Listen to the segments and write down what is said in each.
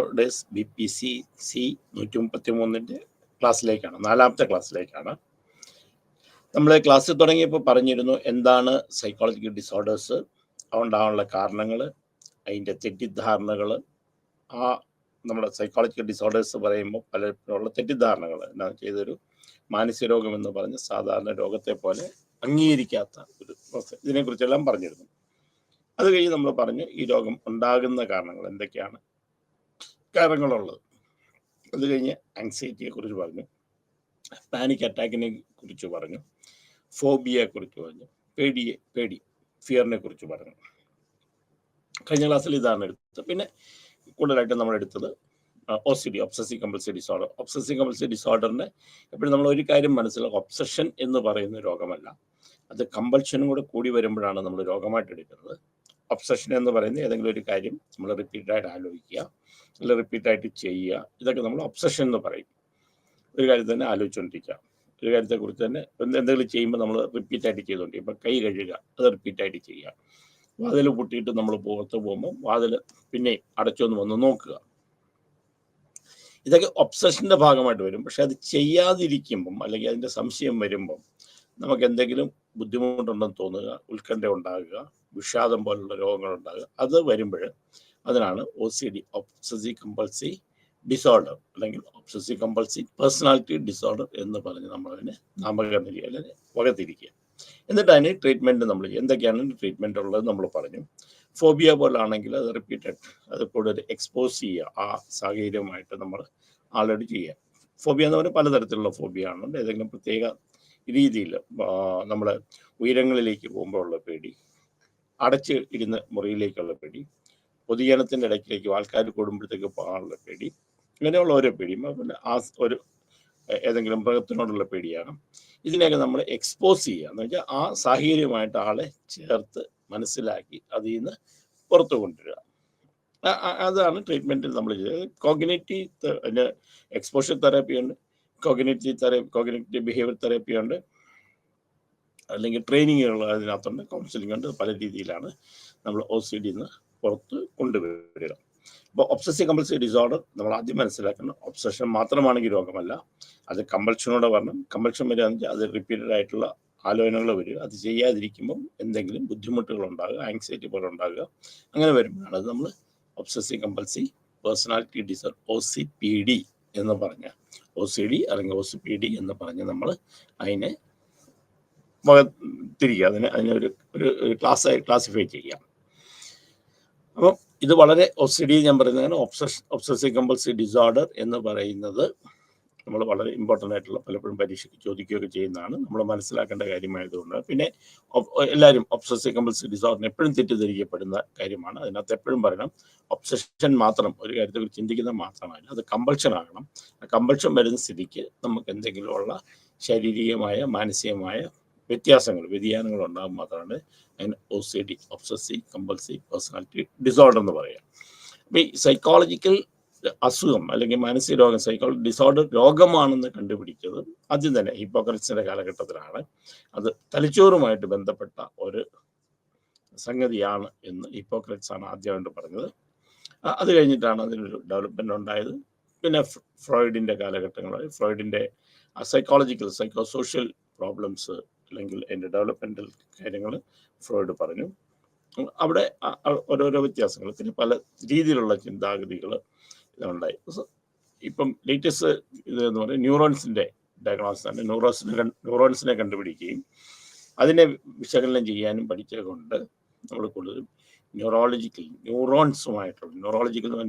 Disorders BPC 133 ക്ലാസ്സിലേക്കാണ്, 4ാമത്തെ ക്ലാസ്സിലേക്കാണ്. നമ്മൾ class തുടങ്ങിയപ്പോൾ പറഞ്ഞിരുന്നു എന്താണ് സൈക്കോളജിക്കൽ ഡിസോർഡേഴ്സ്, അതുണ്ടാകാനുള്ള കാരണങ്ങൾ, അതിൻ്റെ തെറ്റിദ്ധാരണകൾ. നമ്മുടെ സൈക്കോളജിക്കൽ ഡിസോർഡേഴ്സ് പറയുമ്പോൾ പലപ്പോഴുള്ള തെറ്റിദ്ധാരണകൾ എന്താ ചെയ്തൊരു മാനസിക രോഗം എന്ന് പറഞ്ഞ് സാധാരണ രോഗത്തെ പോലെ അംഗീകരിക്കാത്ത ഒരു പ്രോസസ്, ഇതിനെക്കുറിച്ചെല്ലാം പറഞ്ഞിരുന്നു. അത് കഴിഞ്ഞ് നമ്മൾ പറഞ്ഞു ഈ രോഗം ഉണ്ടാകുന്ന കാരണങ്ങൾ എന്തൊക്കെയാണ് കാരണങ്ങളുള്ളത്. അത് കഴിഞ്ഞ് ആങ്സൈറ്റിയെ കുറിച്ച് പറഞ്ഞു, പാനിക് അറ്റാക്കിനെ കുറിച്ച് പറഞ്ഞു, ഫോബിയയെ കുറിച്ച് പറഞ്ഞു, ഫിയറിനെ കുറിച്ച് പറഞ്ഞു. കഴിഞ്ഞ ക്ലാസ്സിൽ ഇതാണ് എടുത്തത്. പിന്നെ കൂടുതലായിട്ട് നമ്മൾ എടുത്തത് OCD, obsessive compulsive disorder. Obsessive compulsive ഡിസോർഡറിനെ എപ്പോഴും നമ്മൾ ഒരു കാര്യം മനസ്സിലാക്കുക, ഒബ്സഷൻ എന്ന് പറയുന്ന രോഗമല്ല, അത് കമ്പൾഷനും കൂടെ കൂടി വരുമ്പോഴാണ് നമ്മൾ രോഗമായിട്ട് എടുക്കുന്നത്. ഒബ്സഷൻ എന്ന് പറയുന്നത് ഏതെങ്കിലും ഒരു കാര്യം നമ്മൾ റിപ്പീറ്റായിട്ട് ആലോചിക്കുക, അല്ലെങ്കിൽ റിപ്പീറ്റായിട്ട് ചെയ്യുക, ഇതൊക്കെ നമ്മൾ ഒബ്സഷൻ എന്ന് പറയും. ഒരു കാര്യം തന്നെ ആലോചിച്ചുകൊണ്ടിരിക്കുക, ഒരു കാര്യത്തെക്കുറിച്ച് തന്നെ എന്തെങ്കിലും ചെയ്യുമ്പോൾ നമ്മൾ റിപ്പീറ്റായിട്ട് ചെയ്തുകൊണ്ടിരിക്കുക. ഇപ്പം കൈ കഴുകുക, അത് റിപ്പീറ്റായിട്ട് ചെയ്യുക. വാതിൽ പൊട്ടിയിട്ട് നമ്മൾ പുറത്ത് പോകുമ്പോൾ വാതിൽ പിന്നെ അടച്ചൊന്ന് വന്ന് നോക്കുക. ഇതൊക്കെ ഒബ്സഷൻ്റെ ഭാഗമായിട്ട് വരും. പക്ഷെ അത് ചെയ്യാതിരിക്കുമ്പം അല്ലെങ്കിൽ അതിൻ്റെ സംശയം വരുമ്പം നമുക്ക് എന്തെങ്കിലും ബുദ്ധിമുട്ടുണ്ടെന്ന് തോന്നുക, ഉത്കണ്ഠ ഉണ്ടാകുക, വിഷാദം പോലുള്ള രോഗങ്ങൾ ഉണ്ടാകുക. അത് വരുമ്പോൾ അതിനാണ് OCD, ഒബ്സസീവ് കമ്പൾസീവ് ഡിസോർഡർ, അല്ലെങ്കിൽ ഒബ്സസീവ് കമ്പൾസീവ് പേഴ്സണാലിറ്റി ഡിസോർഡർ എന്ന് പറഞ്ഞ് നമ്മളതിനെ നാമകരണം ചെയ്യുക, അല്ലെങ്കിൽ വകതിരിക്കുക. എന്നിട്ട് അതിന് ട്രീറ്റ്മെൻറ്റ് നമ്മൾ ചെയ്യും. എന്തൊക്കെയാണ് ട്രീറ്റ്മെൻറ്റ് ഉള്ളത് നമ്മൾ പറഞ്ഞു. ഫോബിയ പോലാണെങ്കിൽ അത് റിപ്പീറ്റഡ്, അത് കൂടുതൽ എക്സ്പോസ് ചെയ്യുക, ആ സാഹചര്യമായിട്ട് നമ്മൾ ആൾറെഡി ചെയ്യുക. ഫോബിയ എന്ന് പറഞ്ഞാൽ പലതരത്തിലുള്ള ഫോബിയ ആണ്. ഏതെങ്കിലും പ്രത്യേക രീതിയിൽ നമ്മൾ ഉയരങ്ങളിലേക്ക് പോകുമ്പോൾ ഉള്ള പേടി, അടച്ച് ഇരുന്ന് മുറിയിലേക്കുള്ള പേടി, പൊതുജനത്തിൻ്റെ ഇടയ്ക്കിലേക്ക് ആൾക്കാർ കൂടുമ്പോഴത്തേക്ക് പോകാനുള്ള പേടി, ഇങ്ങനെയുള്ള ഓരോ പേടിയും. പിന്നെ ഒരു ഏതെങ്കിലും മൃഗത്തിനോടുള്ള പേടിയാണ്. ഇതിനെയൊക്കെ നമ്മൾ എക്സ്പോസ് ചെയ്യുക എന്ന് വെച്ചാൽ ആ സാഹചര്യമായിട്ട് ആളെ ചേർത്ത് മനസ്സിലാക്കി അതിൽ നിന്ന് പുറത്തു കൊണ്ടുവരിക. അതാണ് ട്രീറ്റ്മെൻറ്റിൽ നമ്മൾ ചെയ്തത്. കോഗ്നിറ്റീവ് എക്സ്പോഷർ തെറാപ്പി ഉണ്ട്, കോഗ്നിറ്റീവ് ബിഹേവിയർ തെറാപ്പി ഉണ്ട്, അല്ലെങ്കിൽ ട്രെയിനിങ്ങുകൾ അതിനകത്തുണ്ട്, കൗൺസിലിംഗ് ഉണ്ട്. പല രീതിയിലാണ് നമ്മൾ OCD നിന്ന് പുറത്ത് കൊണ്ടുവരിക. അപ്പോൾ ഒബ്സസീവ് കമ്പൾസീവ് ഡിസോർഡർ നമ്മൾ ആദ്യം മനസ്സിലാക്കണം, ഒബ്സഷൻ മാത്രമാണെങ്കിൽ രോഗമല്ല, അത് കമ്പൾഷനോടെ വരണം. കമ്പൾഷൻ വരികയാണെന്ന് വെച്ചാൽ അത് റിപ്പീറ്റഡ് ആയിട്ടുള്ള ആലോചനകൾ വരിക, അത് ചെയ്യാതിരിക്കുമ്പം എന്തെങ്കിലും ബുദ്ധിമുട്ടുകൾ ഉണ്ടാകുക, ആങ്സൈറ്റി പോലെ ഉണ്ടാകുക. അങ്ങനെ വരുമ്പോഴാണ് അത് നമ്മൾ obsessive compulsive personality disorder, OCPD എന്ന് പറഞ്ഞ, OCD അല്ലെങ്കിൽ OCPD എന്ന് പറഞ്ഞ് നമ്മൾ അതിനെ തിരിക്കുക, അതിനൊരു ക്ലാസിഫൈ ചെയ്യാം. അപ്പം ഇത് വളരെ OCD ഞാൻ പറയുന്നതാണ്. ഒബ്സസീവ് കമ്പൾസീവ് ഡിസോർഡർ എന്ന് പറയുന്നത് നമ്മൾ വളരെ ഇമ്പോർട്ടൻ്റ് ആയിട്ടുള്ള, പലപ്പോഴും പരീക്ഷയ്ക്ക് ചോദിക്കുകയൊക്കെ ചെയ്യുന്നതാണ്, നമ്മൾ മനസ്സിലാക്കേണ്ട കാര്യമായതുകൊണ്ട്. പിന്നെ എല്ലാവരും ഒബ്സസീവ് കമ്പൾസീവ് ഡിസോർഡറിന് എപ്പോഴും തെറ്റിദ്ധരിക്കപ്പെടുന്ന കാര്യമാണ്. അതിനകത്ത് എപ്പോഴും പറയണം, ഒബ്സഷൻ മാത്രം ഒരു കാര്യത്തെക്കുറിച്ച് ചിന്തിക്കുന്നത് മാത്രമല്ല, അത് കമ്പൾഷൻ ആകണം. ആ കമ്പൾഷൻ വരുന്ന സ്ഥിതിക്ക് നമുക്ക് എന്തെങ്കിലുമുള്ള ശാരീരികമായ മാനസികമായ വ്യതിയാനങ്ങൾ ഉണ്ടാകും. മാത്രമാണ് അതിന് OCD, obsessive compulsive personality disorder എന്ന് പറയാം. അപ്പോൾ ഈ സൈക്കോളജിക്കൽ അസുഖം അല്ലെങ്കിൽ മാനസിക രോഗം, സൈക്കോളജി ഡിസോർഡർ രോഗമാണെന്ന് കണ്ടുപിടിച്ചത് ആദ്യം തന്നെ ഹിപ്പോക്രറ്റ്സിന്റെ കാലഘട്ടത്തിലാണ്. അത് തലച്ചോറുമായിട്ട് ബന്ധപ്പെട്ട ഒരു സംഗതിയാണ് എന്ന് ഹിപ്പോക്രറ്റ്സ് ആണ് ആദ്യമായിട്ട് പറഞ്ഞത്. അത് കഴിഞ്ഞിട്ടാണ് അതിനൊരു ഡെവലപ്മെന്റ് ഉണ്ടായത്. പിന്നെ ഫ്രോയിഡിന്റെ കാലഘട്ടങ്ങളിൽ ഫ്രോയിഡിന്റെ സൈക്കോ സോഷ്യൽ പ്രോബ്ലംസ് അല്ലെങ്കിൽ അതിൻ്റെ ഡെവലപ്മെന്റൽ കാര്യങ്ങൾ ഫ്രോയിഡ് പറഞ്ഞു. അവിടെ ഓരോരോ വ്യത്യാസങ്ങൾ, പിന്നെ പല രീതിയിലുള്ള ചിന്താഗതികൾ ഇതുണ്ടായി. ഇപ്പം ലേറ്റസ്റ്റ് ഇത് എന്ന് പറയുന്നത് ന്യൂറോൺസിൻ്റെ ഡയഗ്നോസിസ് ആണ്. ന്യൂറോൺസിനെ കണ്ടുപിടിക്കുകയും അതിനെ വിശകലനം ചെയ്യാനും പഠിച്ചത് കൊണ്ട് നമ്മൾ കൂടുതലും ന്യൂറോളജിക്കൽ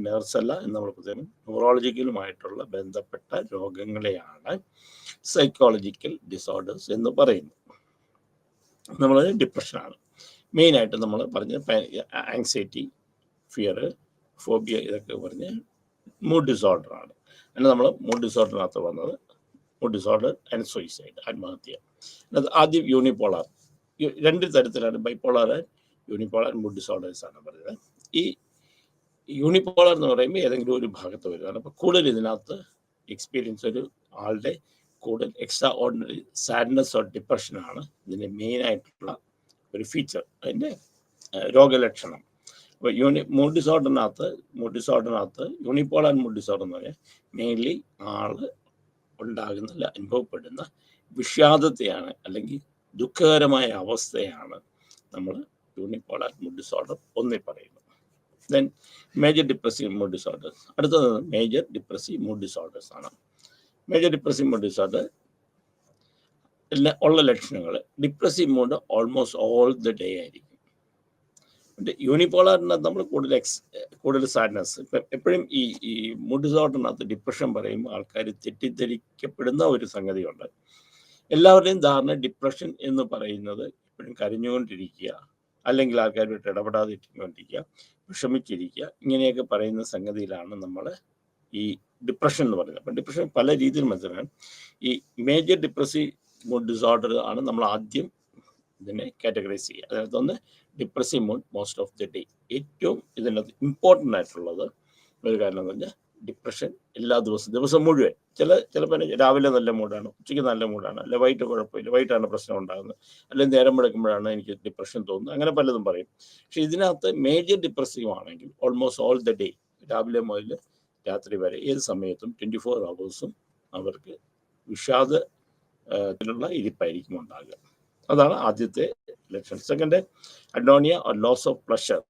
നേഴ്സ് അല്ല എന്ന് നമ്മൾ പറയുന്നത്, ന്യൂറോളജിക്കലുമായിട്ടുള്ള ബന്ധപ്പെട്ട രോഗങ്ങളെയാണ് സൈക്കോളജിക്കൽ ഡിസോർഡേഴ്സ് എന്ന് പറയുന്നത്. നമ്മൾ ഡിപ്രഷനാണ് മെയിനായിട്ട് നമ്മൾ പറഞ്ഞ, ആങ്സൈറ്റി, ഫിയർ, ഫോബിയ, ഇതൊക്കെ പറഞ്ഞ് മൂഡ് ഡിസോർഡറാണ്. അങ്ങനെ നമ്മൾ മൂഡ് ഡിസോർഡറിനകത്ത് വന്നത് മൂഡ് ഡിസോർഡർ ആൻഡ് സൂയിസൈഡ്, ആത്മഹത്യ. അത് ആദ്യം യൂണിപോളാർ, രണ്ട് തരത്തിലാണ്, bipolar and unipolar mood disorders ആണ് പറയുന്നത്. ഈ യൂണിപോളാർ എന്ന് പറയുമ്പോൾ ഏതെങ്കിലും ഒരു ഭാഗത്ത് വരുന്നതാണ്. അപ്പോൾ കൂടുതൽ ഇതിനകത്ത് എക്സ്പീരിയൻസ് ഒരു ആളുടെ കൂടുതൽ എക്സ്ട്രാ ഓർഡിനറി സാഡ്നെസ് ഓർ ഡിപ്രഷനാണ് ഇതിൻ്റെ മെയിനായിട്ടുള്ള ഒരു ഫീച്ചർ, അതിൻ്റെ രോഗലക്ഷണം. അപ്പോൾ മൂഡ് ഡിസോർഡറിനകത്ത് യൂണിപോളാർ മൂഡ് ഡിസോർഡർ എന്ന് പറയാൻ മെയിൻലി ആള് ഉണ്ടാകുന്ന അനുഭവപ്പെടുന്ന വിഷാദത്തെയാണ് അല്ലെങ്കിൽ ദുഃഖകരമായ അവസ്ഥയാണ് നമ്മൾ യൂണിപോളാർ മൂഡ് ഡിസോർഡർ ഒന്നിൽ പറയുന്നത്. Then major depressive mood disorders. അടുത്തത് മേജർ ഡിപ്രസീവ് മൂഡ് ഡിസോർഡേഴ്സ് ആണ്. മേജർ ഡിപ്രസീവ് മൂഡ് ഡിസോർഡർ ഉള്ള ലക്ഷണങ്ങൾ depressive mood almost all the day ആയിരിക്കും. യൂണിപോളാറിനകത്ത് നമ്മൾ കൂടുതൽ സാഡ്നെസ്. ഇപ്പം എപ്പോഴും ഈ മൂഡ് ഡിസോർഡറിനകത്ത് ഡിപ്രഷൻ പറയുമ്പോൾ ആൾക്കാർ തെറ്റിദ്ധരിക്കപ്പെടുന്ന ഒരു സംഗതിയുണ്ട്. എല്ലാവരുടെയും ധാരണ ഡിപ്രഷൻ എന്ന് പറയുന്നത് എപ്പോഴും കരഞ്ഞുകൊണ്ടിരിക്കുക, അല്ലെങ്കിൽ ആൾക്കാരുമായിട്ട് ഇടപെടാതിരിക്കൊണ്ടിരിക്കുക, വിഷമിച്ചിരിക്കുക, ഇങ്ങനെയൊക്കെ പറയുന്ന സംഗതിയിലാണ് നമ്മൾ ഈ ഡിപ്രഷൻ എന്ന് പറയുന്നത്. അപ്പം ഡിപ്രഷൻ പല രീതിയിൽ മനസ്സിലാക്കാൻ ഈ മേജർ ഡിപ്രസീവ് മൂഡ് ഡിസോർഡർ ആണ് നമ്മൾ ആദ്യം ഇതിനെ കാറ്റഗറൈസ് ചെയ്യുക. അതായത് ഒന്ന് depressive mood most of the day. ഏറ്റവും ഇതിനകത്ത് ഇമ്പോർട്ടൻ്റ് ആയിട്ടുള്ളത് ഒരു കാരണം എന്ന് പറഞ്ഞാൽ ഡിപ്രഷൻ എല്ലാ ദിവസം മുഴുവൻ. ചിലപ്പോൾ രാവിലെ നല്ല മൂഡാണ്, ഉച്ചയ്ക്ക് നല്ല മൂഡാണ്, അല്ലെ വൈകിട്ട് കുഴപ്പമില്ല, വൈകിട്ടാണ് പ്രശ്നം ഉണ്ടാകുന്നത്, അല്ലെങ്കിൽ നേരം വെളുക്കുമ്പോഴാണ് എനിക്ക് ഡിപ്രഷൻ തോന്നുന്നത്, അങ്ങനെ പലതും പറയും. പക്ഷെ ഇതിനകത്ത് മേജർ ഡിപ്രസീവ് ആണെങ്കിൽ ഓൾമോസ്റ്റ് ഓൾ ദ ഡേ, രാവിലെ മുതൽ രാത്രി വരെ ഏത് സമയത്തും 24 hours അവർക്ക് വിഷാദത്തിലുള്ള ഇരിപ്പായിരിക്കും ഉണ്ടാകുക. അതാണ് ആദ്യത്തെ ലക്ഷണം. Second, anhedonia or loss of pleasure.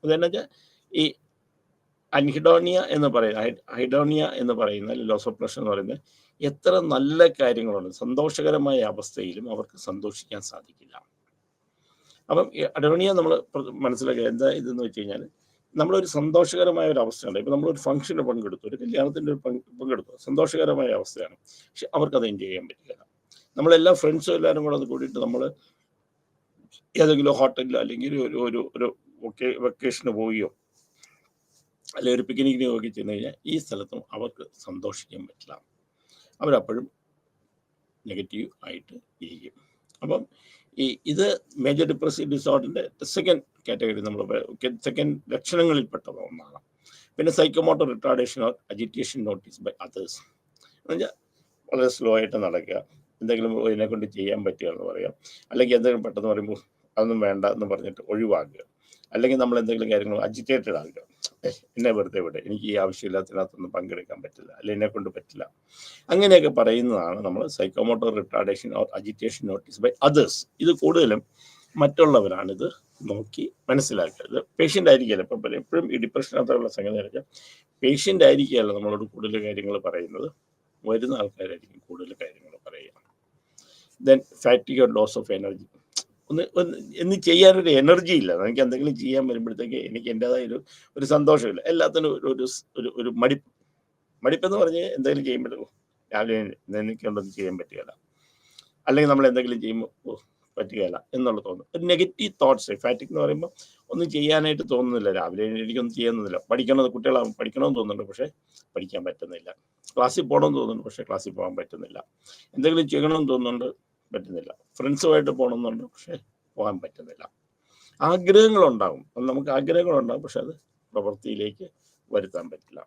അതെന്നു വെച്ചാൽ ഈ ഹൈഡോണിയ എന്ന് പറയുന്ന ലോസ് ഓഫ് പ്ലഷർ എന്ന് പറയുന്നത് എത്ര നല്ല കാര്യങ്ങളുണ്ട്, സന്തോഷകരമായ അവസ്ഥയിലും അവർക്ക് സന്തോഷിക്കാൻ സാധിക്കില്ല. അപ്പം അഡോണിയ നമ്മൾ മനസ്സിലാക്കുക എന്താ ഇതെന്ന് വെച്ച് കഴിഞ്ഞാൽ, നമ്മളൊരു സന്തോഷകരമായ ഒരു അവസ്ഥയുണ്ട്. ഇപ്പം നമ്മളൊരു ഫംഗ്ഷന് പങ്കെടുത്തു, ഒരു കല്യാണത്തിൻ്റെ പങ്കെടുത്തു, സന്തോഷകരമായ അവസ്ഥയാണ്. പക്ഷെ അവർക്കത് എൻജോയ് ചെയ്യാൻ പറ്റില്ല. നമ്മളെല്ലാ ഫ്രണ്ട്സും എല്ലാവരും കൂടെ അത് കൂടിയിട്ട് നമ്മൾ ഏതെങ്കിലും ഹോട്ടലിലോ അല്ലെങ്കിൽ ഒരു വെക്കേഷന് പോവുകയോ അല്ലെങ്കിൽ ഒരു പിക്നിക്കിന് പോയി ചെന്ന് കഴിഞ്ഞാൽ ഈ സ്ഥലത്തും അവർക്ക് സന്തോഷിക്കാൻ പറ്റില്ല. അവരപ്പോഴും നെഗറ്റീവ് ആയിട്ട് ഇരിക്കും. അപ്പം ഇത് മേജർ ഡിപ്രസീവ് ഡിസോർഡറിൻ്റെ സെക്കൻഡ് കാറ്റഗറി, നമ്മൾ സെക്കൻഡ് ലക്ഷണങ്ങളിൽപ്പെട്ട ഒന്നാണ്. പിന്നെ psychomotor retardation or agitation notice by others എന്ന് വെച്ചാൽ വളരെ സ്ലോ ആയിട്ട് നടക്കുക, എന്തെങ്കിലും ഇതിനെ കൊണ്ട് ചെയ്യാൻ പറ്റുക എന്ന് പറയാം, അല്ലെങ്കിൽ എന്തെങ്കിലും പെട്ടെന്ന് പറയുമ്പോൾ അതൊന്നും വേണ്ട എന്ന് പറഞ്ഞിട്ട് ഒഴിവാക്കുക, അല്ലെങ്കിൽ നമ്മൾ എന്തെങ്കിലും കാര്യങ്ങൾ അജിറ്റേറ്റഡ് ആകുക, എന്നെ വെറുതെ വിട്, എനിക്ക് ഈ ആവശ്യമില്ലാത്തതിനകത്തൊന്നും പങ്കെടുക്കാൻ പറ്റില്ല, അല്ലെങ്കിൽ എന്നെ കൊണ്ട് പറ്റില്ല, അങ്ങനെയൊക്കെ പറയുന്നതാണ് നമ്മൾ psychomotor retardation or agitation notice by others. ഇത് കൂടുതലും മറ്റുള്ളവരാണിത് നോക്കി മനസ്സിലാക്കുക. പേഷ്യൻ്റ് ആയിരിക്കുകയല്ല. ഇപ്പം എപ്പോഴും ഈ ഡിപ്രഷനകത്തുള്ള സംഗതി വെച്ചാൽ പേഷ്യൻ്റ് ആയിരിക്കുകയല്ല നമ്മളോട് കൂടുതൽ കാര്യങ്ങൾ പറയുന്നത്, വരുന്ന ആൾക്കാരായിരിക്കും കൂടുതൽ കാര്യങ്ങൾ പറയുക. Then fatigue or loss of energy. ഒന്ന് ചെയ്യാനൊരു എനർജി ഇല്ല. എനിക്ക് എന്തെങ്കിലും ചെയ്യാൻ വരുമ്പോഴത്തേക്ക് എനിക്ക് എൻ്റെതായ ഒരു സന്തോഷമില്ല. എല്ലാത്തിനും ഒരു മടിപ്പെന്ന് പറഞ്ഞ് എന്തെങ്കിലും ചെയ്യുമ്പോഴോ രാവിലെ എനിക്കൊന്നും ചെയ്യാൻ പറ്റുകയില്ല, അല്ലെങ്കിൽ നമ്മൾ എന്തെങ്കിലും ചെയ്യുമ്പോൾ പറ്റുകയില്ല എന്നുള്ള തോന്നും. ഒരു നെഗറ്റീവ് തോട്ട്സ്. ഫാറ്റിക് എന്ന് പറയുമ്പോൾ ഒന്നും ചെയ്യാനായിട്ട് തോന്നുന്നില്ല, രാവിലെ എനിക്കൊന്നും ചെയ്യുന്നില്ല. കുട്ടികളാകുമ്പോൾ പഠിക്കണമെന്ന് തോന്നുന്നുണ്ട്, പക്ഷേ പഠിക്കാൻ പറ്റുന്നില്ല. ക്ലാസ്സിൽ പോകണമെന്ന് തോന്നുന്നുണ്ട്, പക്ഷേ ക്ലാസ്സിൽ പോകാൻ പറ്റുന്നില്ല. എന്തെങ്കിലും ചെയ്യണമെന്ന് തോന്നുന്നുണ്ട്, പറ്റുന്നില്ല. ഫ്രണ്ട്സുമായിട്ട് പോകണമെന്നുണ്ട്, പക്ഷേ പോകാൻ പറ്റുന്നില്ല. ആഗ്രഹങ്ങളുണ്ടാകും, നമുക്ക് ആഗ്രഹങ്ങളുണ്ടാകും, പക്ഷെ അത് പ്രവൃത്തിയിലേക്ക് വരുത്താൻ പറ്റില്ല.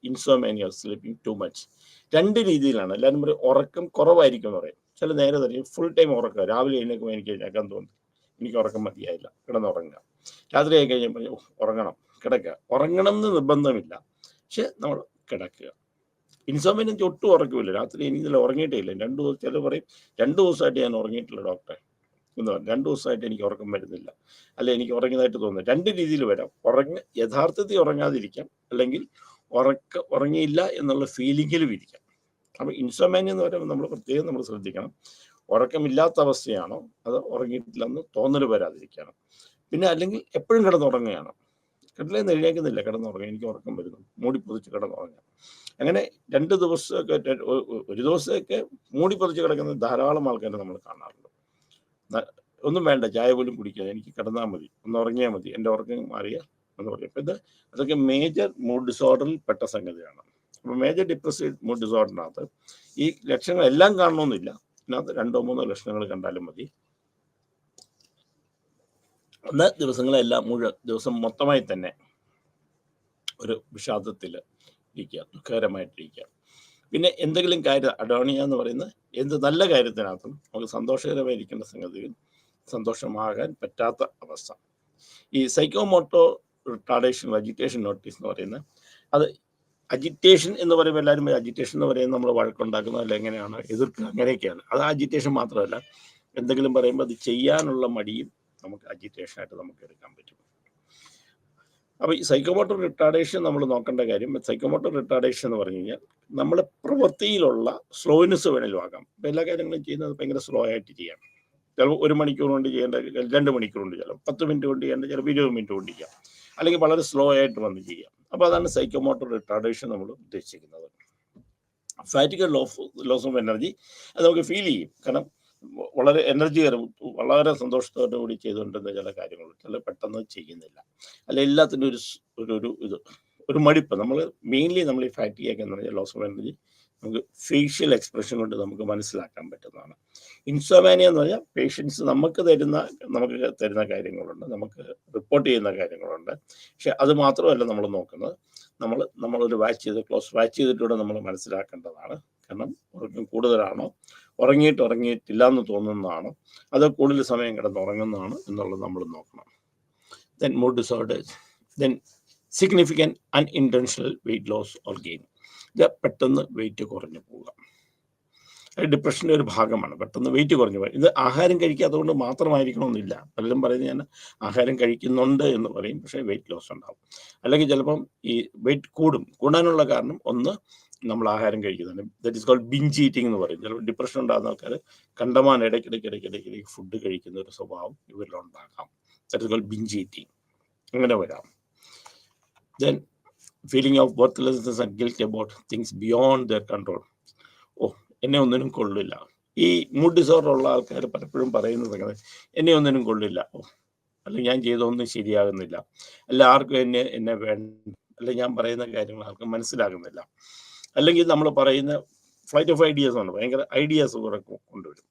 Insomnia, sleeping too much. രണ്ട് രീതിയിലാണ്. എല്ലാവരും പറയും ഉറക്കം കുറവായിരിക്കും എന്ന് പറയും. ചില നേരെ തന്നെ ഫുൾ ടൈം ഉറക്കുക. രാവിലെ എഴുന്നേൽക്കുമ്പോൾ എനിക്ക് എഴുന്നേക്കാൻ തോന്നും, എനിക്ക് ഉറക്കം മതിയായില്ല, കിടന്നുറങ്ങുക. രാത്രി ആയി കഴിഞ്ഞപ്പോൾ ഉറങ്ങണം, കിടക്കുക. ഉറങ്ങണം എന്ന് നിർബന്ധമില്ല, പക്ഷെ നമ്മൾ കിടക്കുക. ഇൻസോമേനിയ ഒട്ടും ഉറക്കമില്ല, രാത്രി എനിക്ക് ഇതിൽ ഉറങ്ങിയിട്ടേ ഇല്ല. 2 ദിവസം, ചില പറയും 2 ദിവസമായിട്ട് ഞാൻ ഉറങ്ങിയിട്ടില്ല ഡോക്ടറെ എന്ന് പറയും. 2 ദിവസമായിട്ട് എനിക്ക് ഉറക്കം വരുന്നില്ല, അല്ലെ എനിക്ക് ഉറങ്ങിയതായിട്ട് തോന്നുന്നു. 2 രീതിയിൽ വരാം. യഥാർത്ഥത്തിൽ ഉറങ്ങാതിരിക്കാം, അല്ലെങ്കിൽ ഉറങ്ങിയില്ല എന്നുള്ള ഫീലിങ്ങിലും ഇരിക്കാം. അപ്പം ഇൻസോമേനിയ എന്ന് പറയുമ്പോൾ നമ്മൾ പ്രത്യേകം നമ്മൾ ശ്രദ്ധിക്കണം, ഉറക്കമില്ലാത്ത അവസ്ഥയാണോ അത് ഉറങ്ങിയിട്ടില്ലെന്ന് തോന്നൽ വരാതിരിക്കണം. പിന്നെ അല്ലെങ്കിൽ എപ്പോഴും കിടന്നുറങ്ങുകയാണ്, കിടലേന്ന് എഴുന്നേക്കുന്നില്ല, കിടന്നുറങ്ങുക, എനിക്ക് ഉറക്കം വരുന്നു, മൂടി പൊതിച്ച് കിടന്നുറങ്ങുക. അങ്ങനെ 2 ദിവസമൊക്കെ, ഒരു ദിവസമൊക്കെ മൂടി പൊതിച്ച് കിടക്കുന്ന ധാരാളം ആൾക്കാരെ നമ്മൾ കാണാറുണ്ട്. ഒന്നും വേണ്ട, ചായ പോലും കുടിക്കുക, എനിക്ക് കിടന്നാൽ മതി, ഒന്ന് ഉറങ്ങിയാൽ മതി, എൻ്റെ ഉറക്കം മാറിയാൽ എന്ന് പറയും. അപ്പം അതൊക്കെ മേജർ മൂഡ് ഡിസോർഡറിൽ പെട്ട സംഗതിയാണ്. അപ്പോൾ മേജർ ഡിപ്രസീവ് മൂഡ് ഡിസോർഡറിനകത്ത് ഈ ലക്ഷണങ്ങൾ എല്ലാം കാണണമെന്നില്ല, ഇതിനകത്ത് 2-3 ലക്ഷണങ്ങൾ കണ്ടാലും മതി. അന്ന് ദിവസങ്ങളെല്ലാം മുഴുവൻ ദിവസം മൊത്തമായി തന്നെ ഒരു വിഷാദത്തിൽ ഇരിക്കുക, ദുഃഖകരമായിട്ടിരിക്കുക. പിന്നെ എന്തെങ്കിലും കാര്യം, അഡോണിയ എന്ന് പറയുന്ന എന്ത് നല്ല കാര്യത്തിനകത്തും നമുക്ക് സന്തോഷകരമായിരിക്കേണ്ട സംഗതിയിൽ സന്തോഷമാകാൻ പറ്റാത്ത അവസ്ഥ. ഈ സൈക്കോമോട്ടോ റിട്ടാർഡേഷൻ അജിറ്റേഷൻ നോട്ടീസ് എന്ന് പറയുന്നത്, അത് അജിറ്റേഷൻ എന്ന് പറയുമ്പോൾ എല്ലാവരും അജിറ്റേഷൻ എന്ന് പറയുന്നത് നമ്മൾ വഴക്കുണ്ടാക്കുന്നത് അല്ല, എങ്ങനെയാണ് എതിർക്കുക, അങ്ങനെയൊക്കെയാണ്. അത് അജിറ്റേഷൻ മാത്രമല്ല, എന്തെങ്കിലും പറയുമ്പോൾ അത് ചെയ്യാനുള്ള മടിയും നമുക്ക് അജിറ്റേഷനായിട്ട് നമുക്ക് എടുക്കാൻ പറ്റും. അപ്പോൾ ഈ സൈക്കോമോട്ടർ റിട്ടാർഡേഷൻ നമ്മൾ നോക്കേണ്ട കാര്യം, സൈക്കോമോട്ടർ റിട്ടാർഡേഷൻ എന്ന് പറഞ്ഞു കഴിഞ്ഞാൽ നമ്മുടെ പ്രവൃത്തിയിലുള്ള സ്ലോനെസ് വേണേലും ആകാം. ഇപ്പം എല്ലാ കാര്യങ്ങളും ചെയ്യുന്നത് ഭയങ്കര സ്ലോ ആയിട്ട് ചെയ്യാം. ചിലപ്പോൾ 1 മണിക്കൂർ കൊണ്ട് ചെയ്യേണ്ട 2 മണിക്കൂർ കൊണ്ട്, ചിലപ്പോൾ 10 മിനിറ്റ് കൊണ്ട് ചെയ്യേണ്ട, ചിലപ്പോൾ 20 മിനിറ്റ് കൊണ്ട് ചെയ്യാം, അല്ലെങ്കിൽ വളരെ സ്ലോ ആയിട്ട് വന്ന് ചെയ്യാം. അപ്പോൾ അതാണ് സൈക്കോമോട്ടർ റിട്ടാർഡേഷൻ നമ്മൾ ഉദ്ദേശിക്കുന്നത്. ഫാറ്റിക് ലോസ് ഓഫ് എനർജി അത് നമുക്ക് ഫീൽ ചെയ്യും. കാരണം വളരെ എനർജികരം, വളരെ സന്തോഷത്തോടു കൂടി ചെയ്തുകൊണ്ടിരുന്ന ചില കാര്യങ്ങളുണ്ട്, ചില പെട്ടെന്ന് ചെയ്യുന്നില്ല, അല്ല എല്ലാത്തിനും ഒരു മടിപ്പ്. നമ്മൾ മെയിൻലി നമ്മൾ ഈ ഫാറ്റിക് എന്ന് പറഞ്ഞാൽ ലോസ് ഓഫ് എനർജി നമുക്ക് ഫേഷ്യൽ എക്സ്പ്രഷൻ കൊണ്ട് നമുക്ക് മനസ്സിലാക്കാൻ പറ്റുന്നതാണ്. ഇൻസോമാനിയ എന്ന് പറഞ്ഞാൽ പേഷ്യൻസ് നമുക്ക് തരുന്ന കാര്യങ്ങളുണ്ട്, നമുക്ക് റിപ്പോർട്ട് ചെയ്യുന്ന കാര്യങ്ങളുണ്ട്. പക്ഷെ അത് മാത്രമല്ല നമ്മൾ നോക്കുന്നത്, നമ്മളൊരു ക്ലോസ് വാച്ച് ചെയ്തിട്ടൂടെ നമ്മൾ മനസ്സിലാക്കേണ്ടതാണ്. കാരണം ഉറക്കം കൂടുതലാണോ, ഉറങ്ങിയിട്ടില്ല എന്ന് തോന്നുന്നതാണോ, അത് കൂടുതൽ സമയം കിടന്നുറങ്ങുന്നതാണോ എന്നുള്ളത് നമ്മൾ നോക്കണം. Then mood disorders, then significant unintentional weight loss or gain. ഇത് പെട്ടെന്ന് വെയിറ്റ് കുറഞ്ഞു പോവുക, ഡിപ്രഷൻ്റെ ഒരു ഭാഗമാണ് പെട്ടെന്ന് വെയിറ്റ് കുറഞ്ഞു പോകുക. ഇത് ആഹാരം കഴിക്കാത്തതുകൊണ്ട് മാത്രമായിരിക്കണമെന്നില്ല. പലരും പറയുന്നത് ഞാൻ ആഹാരം കഴിക്കുന്നുണ്ട് എന്ന് പറയും, പക്ഷേ വെയിറ്റ് ലോസ് ഉണ്ടാവും. അല്ലെങ്കിൽ ചിലപ്പം ഈ വെയിറ്റ് കൂടാനുള്ള കാരണം ഒന്ന് നമ്മൾ ആഹാരം കഴിക്കുന്നുണ്ട്, that is called binge eating എന്ന് പറയും. ചിലപ്പോൾ ഡിപ്രഷൻ ഉണ്ടാകുന്ന ആൾക്കാർ കണ്ടമാനം ഇടയ്ക്കിടയ്ക്ക് ഫുഡ് കഴിക്കുന്ന ഒരു സ്വഭാവം ഇവരിലുണ്ടാകാം. That is called binge eating. അങ്ങനെ വരാം. Then feeling of worthlessness and guilt about things beyond their control. എന്നെ ഒന്നിനും കൊള്ളില്ല. ഈ മൂഡ് ഡിസോർഡർ ഉള്ള ആൾക്കാർ പലപ്പോഴും പറയുന്നത് എന്നെ ഒന്നിനും കൊള്ളില്ല, അല്ലെങ്കിൽ ഞാൻ ചെയ്തൊന്നും ശരിയാകുന്നില്ല, അല്ല ആർക്കും എന്നെ വേണ്ട, അല്ലെങ്കിൽ ഞാൻ പറയുന്ന കാര്യങ്ങൾ ആർക്കും മനസ്സിലാകുന്നില്ല, അല്ലെങ്കിൽ നമ്മൾ പറയുന്ന ഫ്ലൈറ്റ് ഓഫ് ഐഡിയാസ് ആണ്, ഭയങ്കര ഐഡിയാസ് കുറെ കൊണ്ടുവരും,